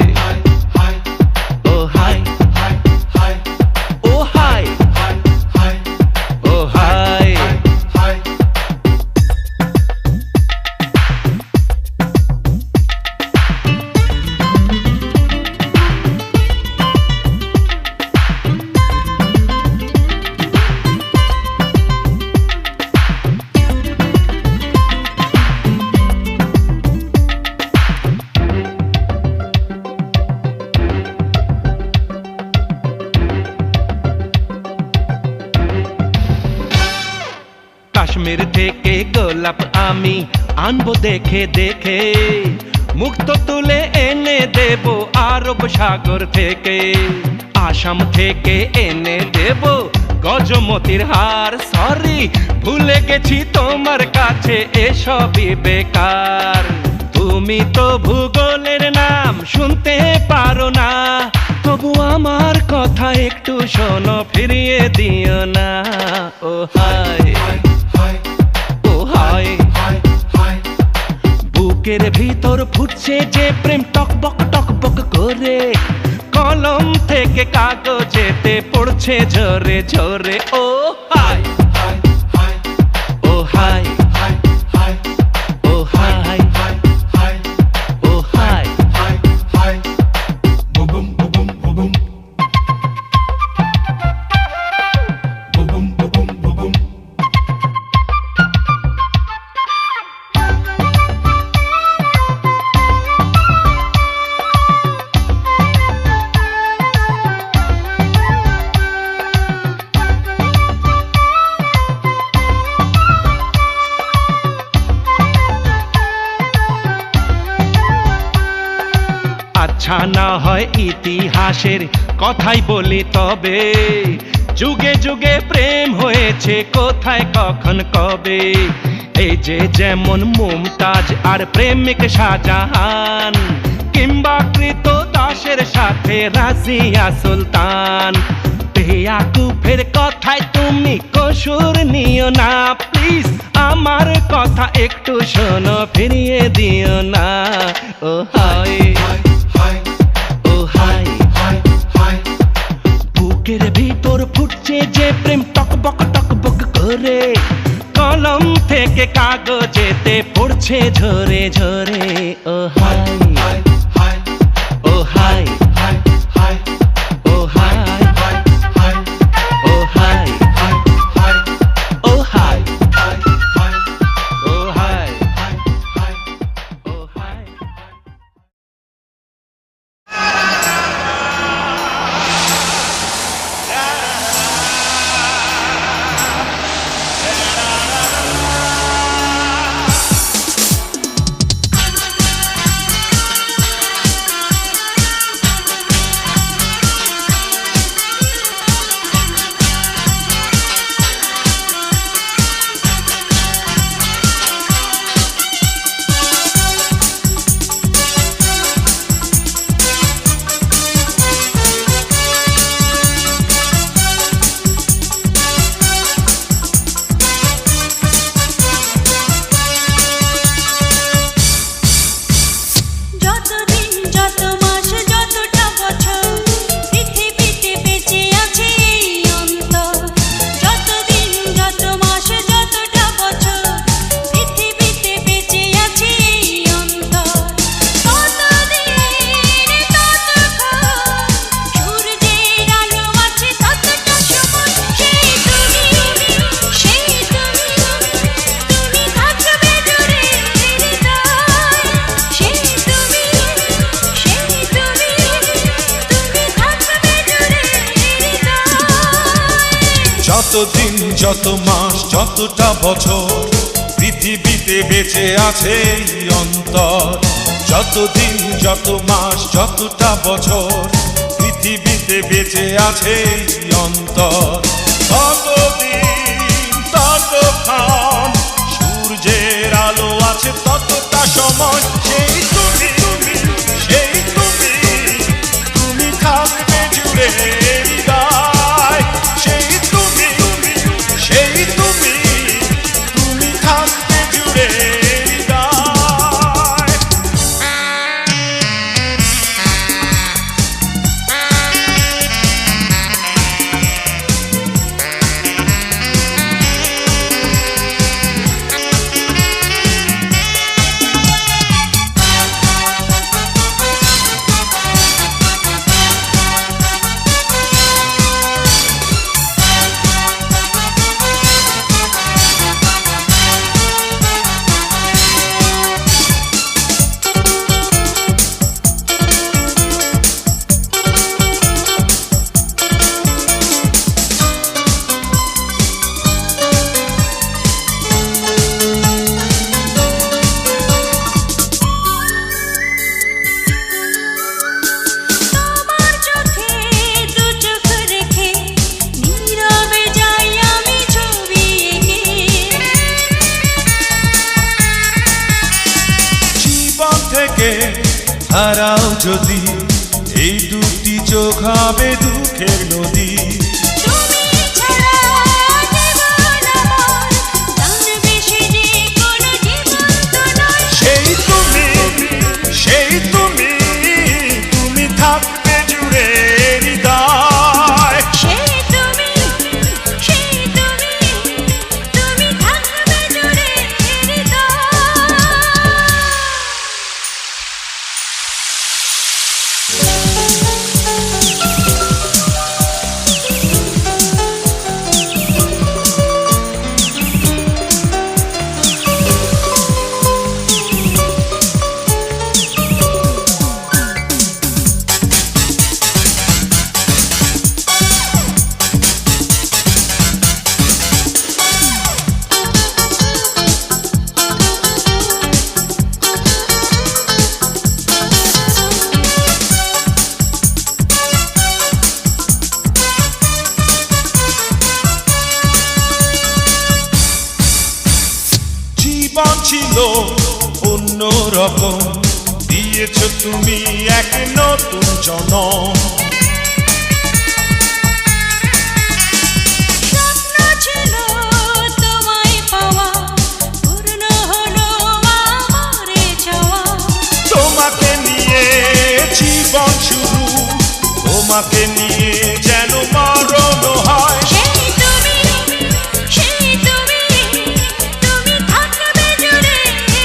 গোলাপ আমি আনবো দেখে দেখে, মুক্ত তুলে এনে দেব আরব সাগর থেকে, আসাম থেকে এনে দেব গজমতির হার। সরি ভুলে গেছি তোমার কাছে এসবই বেকার। তুমি তো ভূগোলের নাম শুনতে পারো না, তবু আমার কথা একটু শোনো, ফিরিয়ে দিও না। ও হায় ও হায়, বুকের ভিতর ফুটছে যে প্রেম টকবক টকবক করে, কলম থেকে কাগজেতে পড়ছে ঝরে ঝরে। ও হায় ও হায় ও হায় ও হায়। আচ্ছা না হয় ইতিহাসের কথাই বলি তবে, যুগে যুগে প্রেম হয়েছে কোথায় কখন কবে। এই যে যেমন মুমতাজ আর প্রেমিক শাহজাহান, কিংবা কৃতদাসের সাথে রাজিয়া সুলতান। বেয়াকুফের কথায় তুমি কসুর নিও না, প্লিজ আমার কথা একটু শোনো, ফিরিয়ে দিও না। ও হায় ও হায়, বুকের ভিতর ফুটছে যে প্রেম টকবক টকবক করে, কলম থেকে কাগজেতে পড়ছে ঝরে ঝরে। ও হায় ও হায় ও হায় ও হায় ও হায় ও হায় ও হায়। যতদিন যত মাস যতটা বছর পৃথিবীতে বেঁচে আছে এই অন্তর, যতদিন যত মাস যতটা বছর পৃথিবীতে বেঁচে আছে এই অন্তর, ততদিন ততক্ষণ সূর্যের আলো আছে ততটা সময়। সেই তুমি সেই তুমি, তুমি থাকবে জুড়ে হৃদয়। সেই তুমি সেই তুমি, তুমি থাকবে জুড়ে হৃদয়। থেকে হারাও যদি, এই দুটি চোখ হবে দুঃখের নদী। তুমি ছাড়া জীবন আমার, জানবে সে যে কোনো জীবন তো নয়। সেই তুমি, সেই তুমি, তুমি থাকবে জুড়ে হৃদয়। সেই তুমি, সেই তুমি, তুমি থাকবে জুড়ে হৃদয়। জীবন ছিল অন্য রকম, দিয়েছ তুমি এক নতুন জনম। স্বপ্ন ছিল তোমায় পাওয়া, পূর্ণ হলো আমার চাওয়া। তোমাকে নিয়ে জীবন শুরু, তোমাকে নিয়ে যেন মরণ হয়। সেই তুমি, সেই তুমি, তুমি থাকবে জুড়ে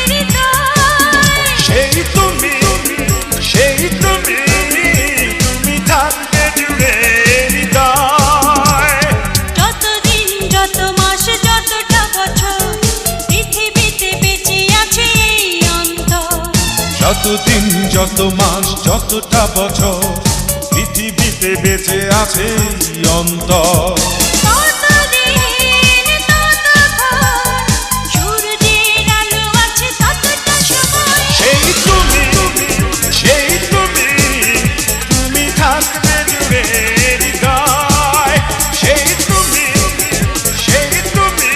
হৃদয়। সেই তুমি, সেই তুমি, তুমি থাকবে জুড়ে হৃদয়। যতদিন, যত মাস, যতটা বছর, পৃথিবীতে বেঁচে আছে এই অন্তর। যতদিন, যত মাস, যতটা বছর, পৃথিবীতে বেঁচে আছে এই অন্তর। ততদিন, ততক্ষণ, সূর্যের আলো আছে ততটা সময়। সেই তুমি, সেই তুমি, তুমি থাকবে জুড়ে হৃদয়। সেই তুমি, সেই তুমি,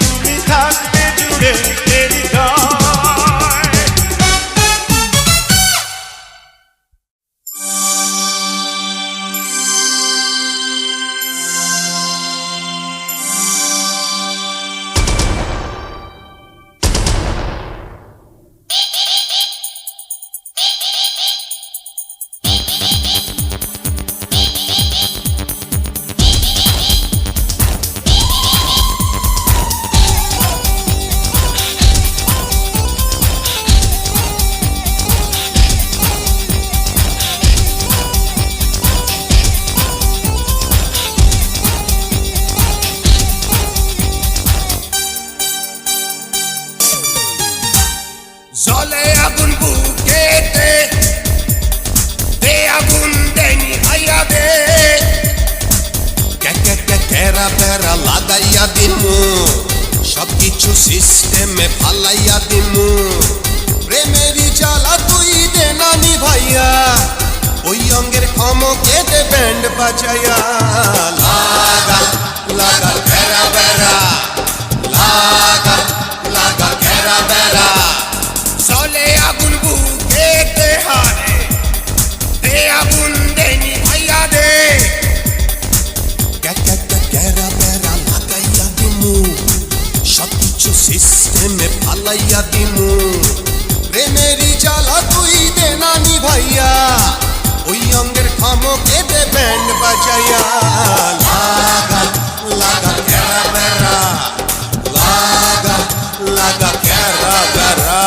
তুমি থাকবে জুড়ে হৃদয়। জলে আগুন বুকেতে দে, আগুন দেনি আইয়া দে, কেরা বেড়া লাগাইয়া দিমু, সবকিছু সিস্টেমে ফালাইয়া দিমু। প্রেমেরই জ্বালা তুই দে নানি ভাইয়া, ওই অঙ্গের ক্ষমকে দে ব্যান্ড বাজাইয়া। লাগা লাগা কেরা বেড়া, লাগা লাগা কেরা বেড়া, চলে আগুন বুকেতে হারে, দে আগুন দেনি ভাইয়া দে, কেরা বেড়া লাগাইয়া দিমু, সবকিছু সিস্টেমে ফালাইয়া দিমু। প্রেমেরই জ্বালা তুই দে নানি ভাইয়া, ওই অঙ্গের ক্ষমকে দে ব্যান্ড বাজাইয়া। লাগা লাগা কেরা বেড়া, লাগা লাগা কেরা বেড়া।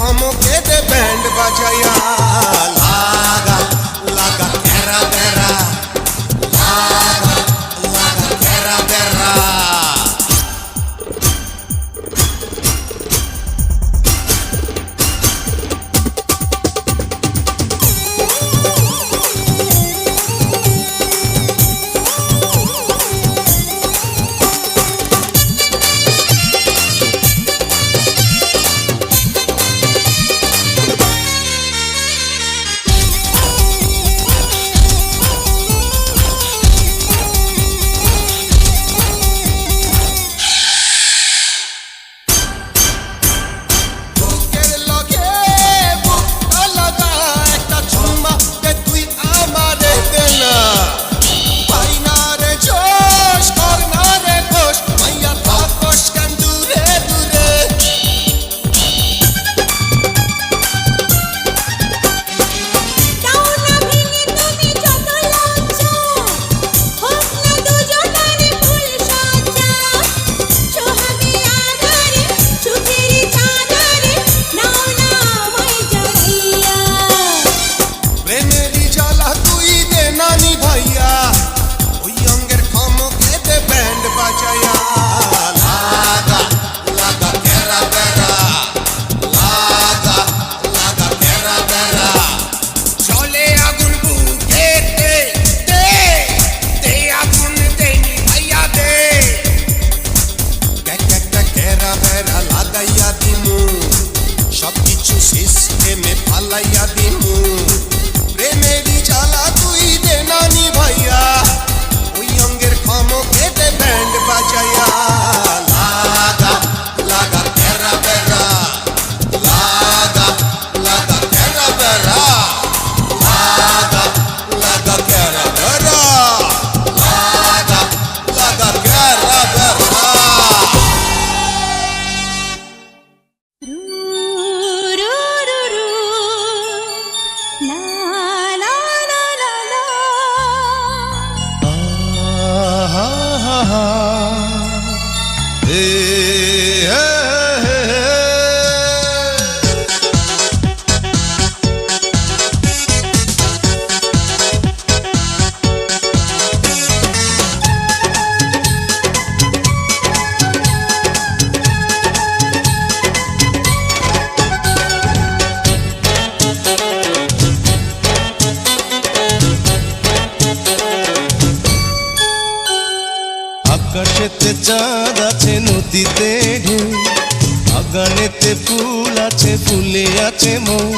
খমকে দে ব্যান্ড বাজায়া লাগা লাগা তেরা তেরা লাগা লাগা তেরা তেরা আকাশেতে চাঁদ আছে নদীতে ঢেউ বাগানেতে ফুল আছে ফুলে আছে মন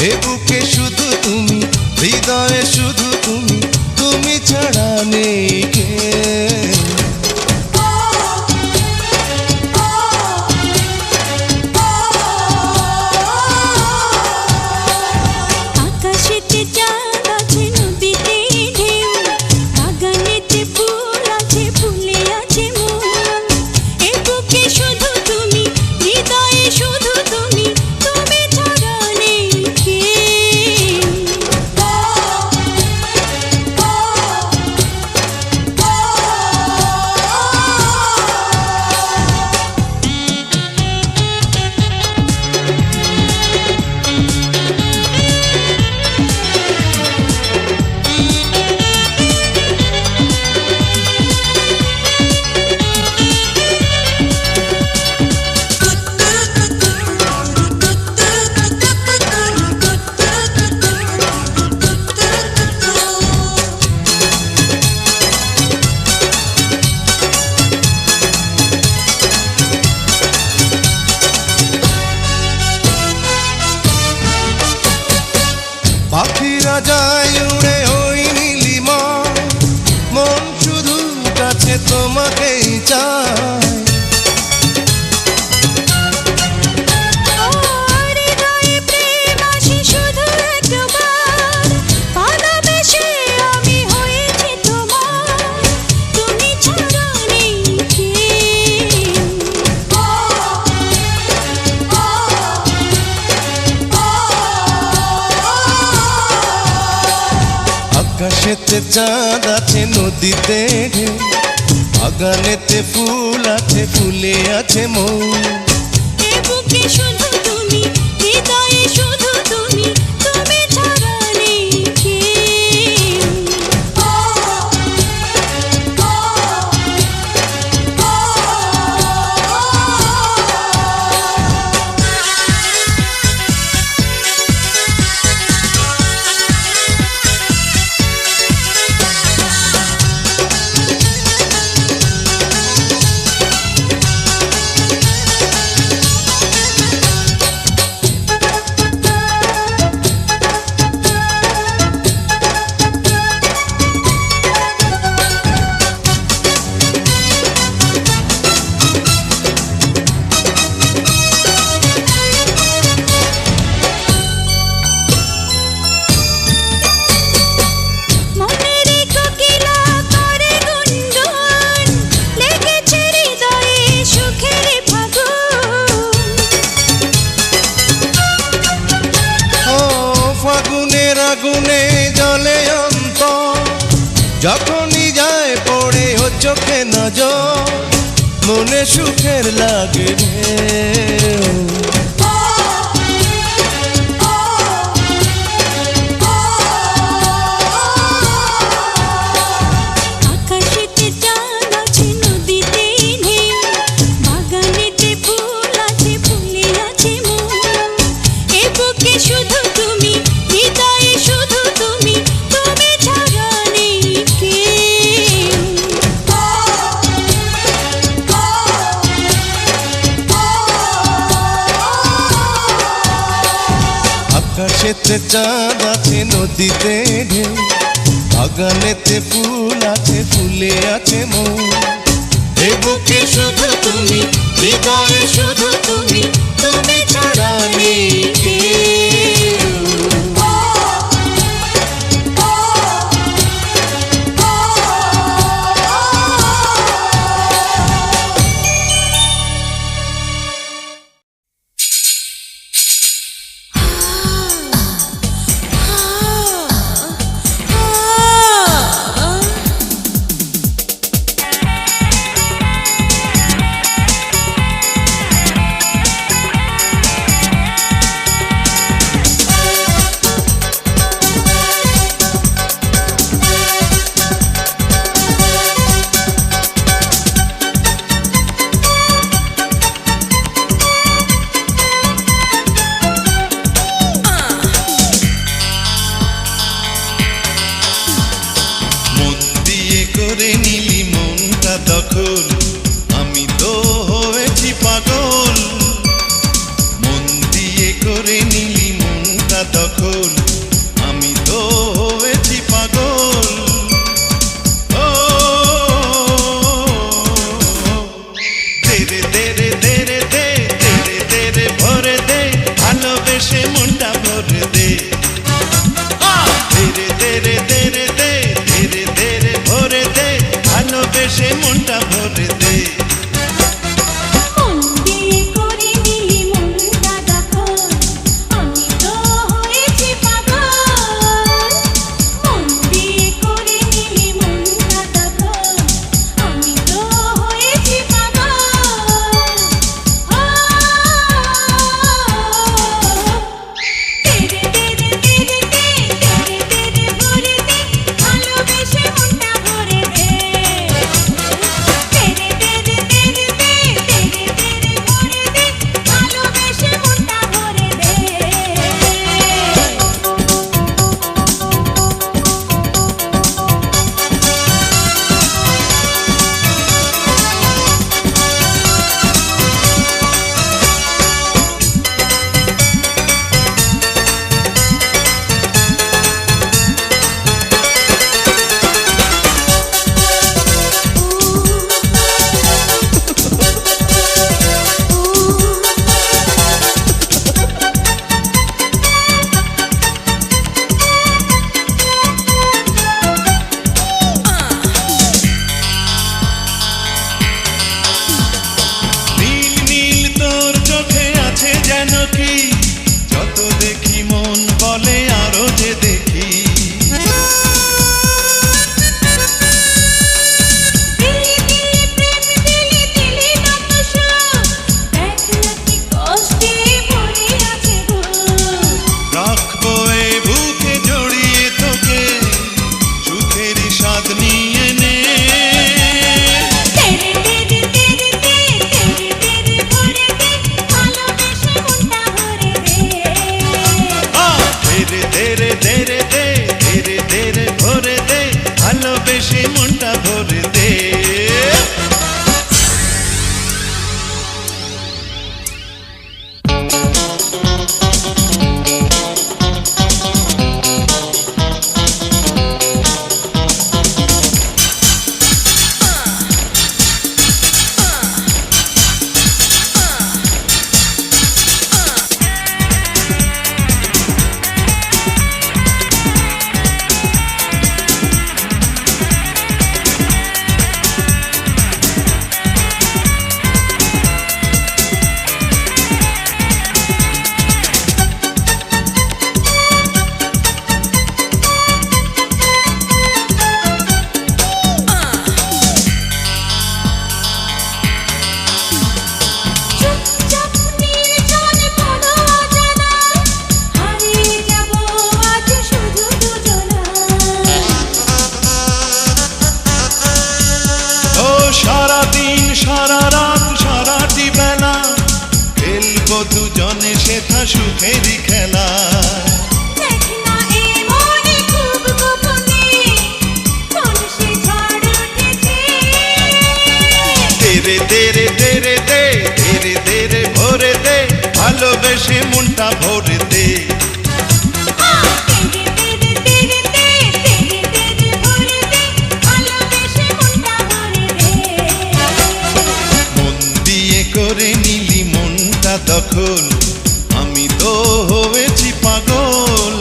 এ বুকে শুধু তুমি হৃদয়ে শুধু তুমি তুমি ছাড়া নেই কেউ আকাশেতে চাঁদ আছে নদীতে ঢেউ বাগানেতে ফুল আছে ফুলে আছে মন এ বুকে শুধু তুমি হৃদয়ে শুধু তুমি তুমি ছাড়া নেই কেউ পাখিরা যায় উড়ে ওই নীলিমা মন শুধু কাছে তোমাকেই চায় হৃদয়ে প্রেম আসে শুধু একবার ভালোবেসে আমি হয়েছি তোমার তুমি ছাড়া নেই কেউ আকাশেতে চাঁদ আছে নদীতে ঢেউ বাগানেতে ফুল আছে ফুলে আছে মন এ বুকে শুধু তুমি যখনই যায় পড়ে ও চোখে নজর মনে সুখের লাগে ঢেউ। আকাশেতে চাঁদ আছে নদীতে ঢেউ বাগানেতে ফুল আছে ফুলে আছে মন এ বুকে শুধু তুমি হৃদয়ে শুধু তুমি তুমি ছাড়া নেই কেউ আকাশেতে চাঁদ আছে নদীতে ঢেউ বাগানেতে ফুল আছে ফুলে আছে মন এ বুকে শুধু তুমি হৃদয়ে শুধু তুমি তুমি ছাড়া নেই কেউ। করে নিলি মনটা দখল আমি তো হয়েছি পাগল মন দিয়ে করে নিলি মনটা দখল আমি তো হয়েছি পাগল ও তেরে তেরে তেরে দে তেরে তেরে ভরে দে ভালোবেসে মনটা ভরে দে তেরে তেরে তেরে দে তেরে তেরে ভরে দে ভালোবেসে মনটা ভরে দে মন দিয়ে করে নিলি মনটা দখল আমি তো হয়েছি পাগল মন দিয়ে করে নিলি মনটা দখল আমি তো হয়েছি পাগল দুজনে সেথা সুখেরই খেলা দেখ না এ মনে খুব গোপনে কোন সে ঝড় উঠেছে তেরে তেরে তেরে দে তেরে তেরে ভরে দে ভালোবেসে মনটা ভরে দে তেরে তেরে তেরে দে তেরে তেরে ভরে দে ভালোবেসে মনটা ভরে দে মন দিয়ে করে নিলি মনটা দখল আমি তো হয়েছি পাগল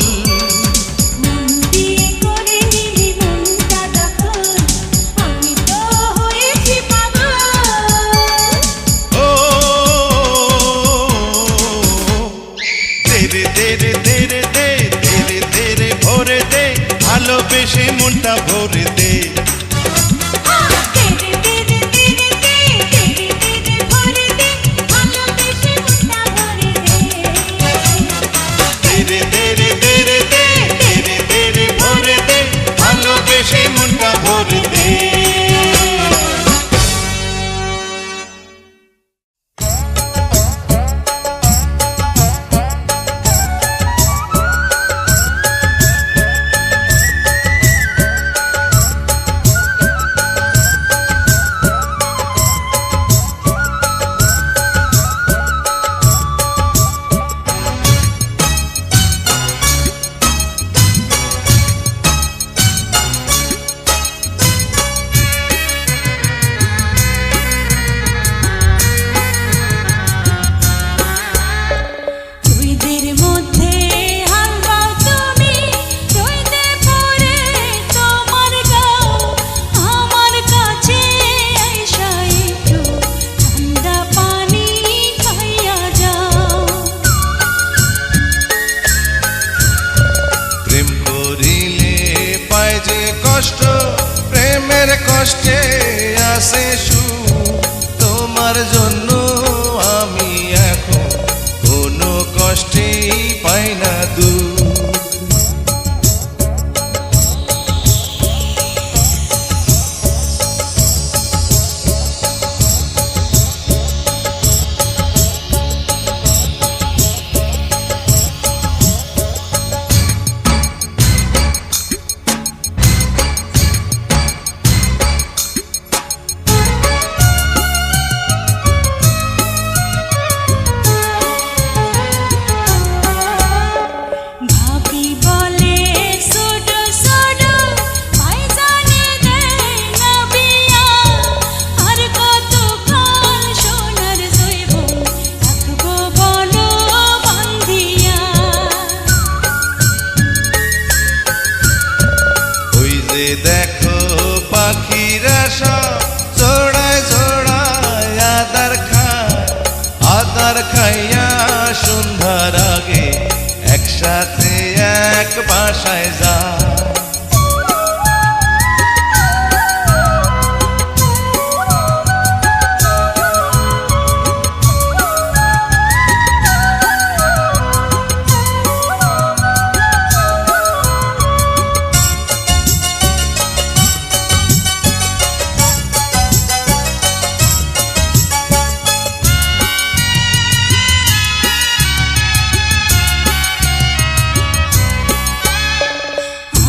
মন দিয়ে করে নিলি মনটা দখল আমি তো হয়েছি পাগল ও তেরে তেরে তেরে দে তেরে তেরে ভরে দে ভালোবেসে মনটা ভরে দে তেরে তেরে তেরে দে তেরে তেরে ভরে দে ভালোবেসে মনটা ভরে দে তেরে তেরে তেরে দে তেরে তেরে ভরে দে ভালোবেসে মনটা ভরে দে দুইদের মধ্যে হালবা তুমি রইতে পড়ে তোমার গাও আমার কাছে আইসা একটু ঠান্ডা পানি খাইয়া যাও প্রেম করিলে পায় যে কষ্ট প্রেমের কষ্টে আসে সুখ তোমার জন্য আমি এখন কোনো কষ্টেই পাই না দুঃখ ভাবি বলে সোডো সোডো ভাইজানে দেয় না বিয়া আর কতক্ষণ সোনার জৈব রাখবো বলো বান্ধিয়া ওই যে দেখো পাখিরা সব জোড়ায় জোড়ায় আদার খাইয়া সন্ধ্যার আগে একসাথে এক বাসায় যায়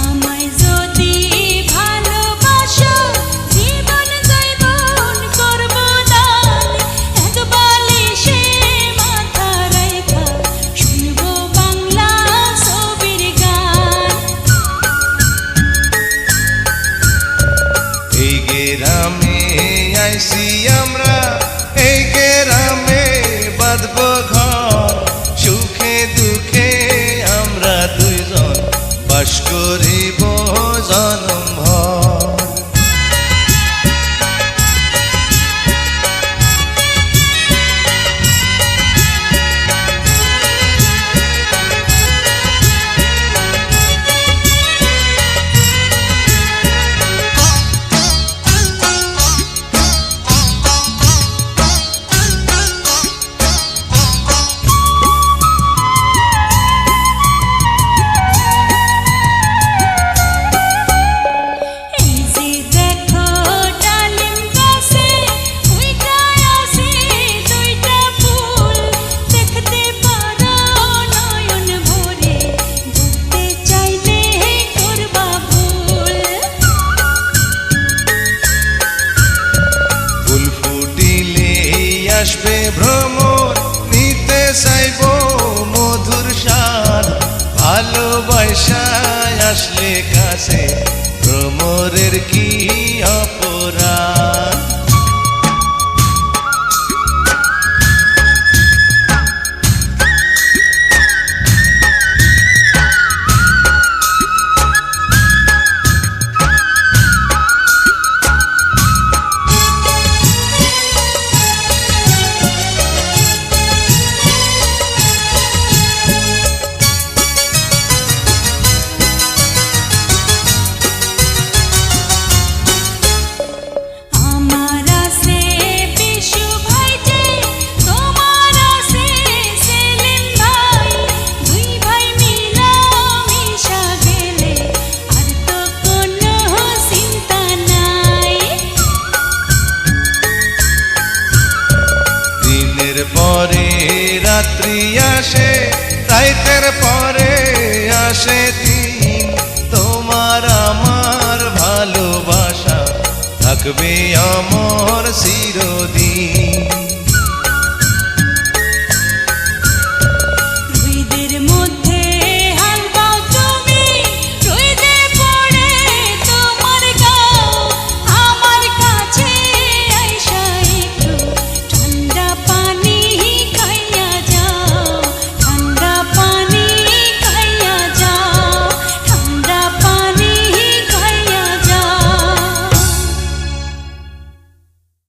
আমার ভালোবাসায় আসলে কাছে ভ্রমরের কি অপরাধ हमारा से बिशु भाई जे तुम्हारा से सेलिम भाई दुई भाई मिला मिशा गेले আর তো কোনো চিন্তা নাই দিনের পরে রাত্রি আসে রাতের পরে আসে দিন তোমার আমার ভালোবাসা থাকবে অমর চিরদিন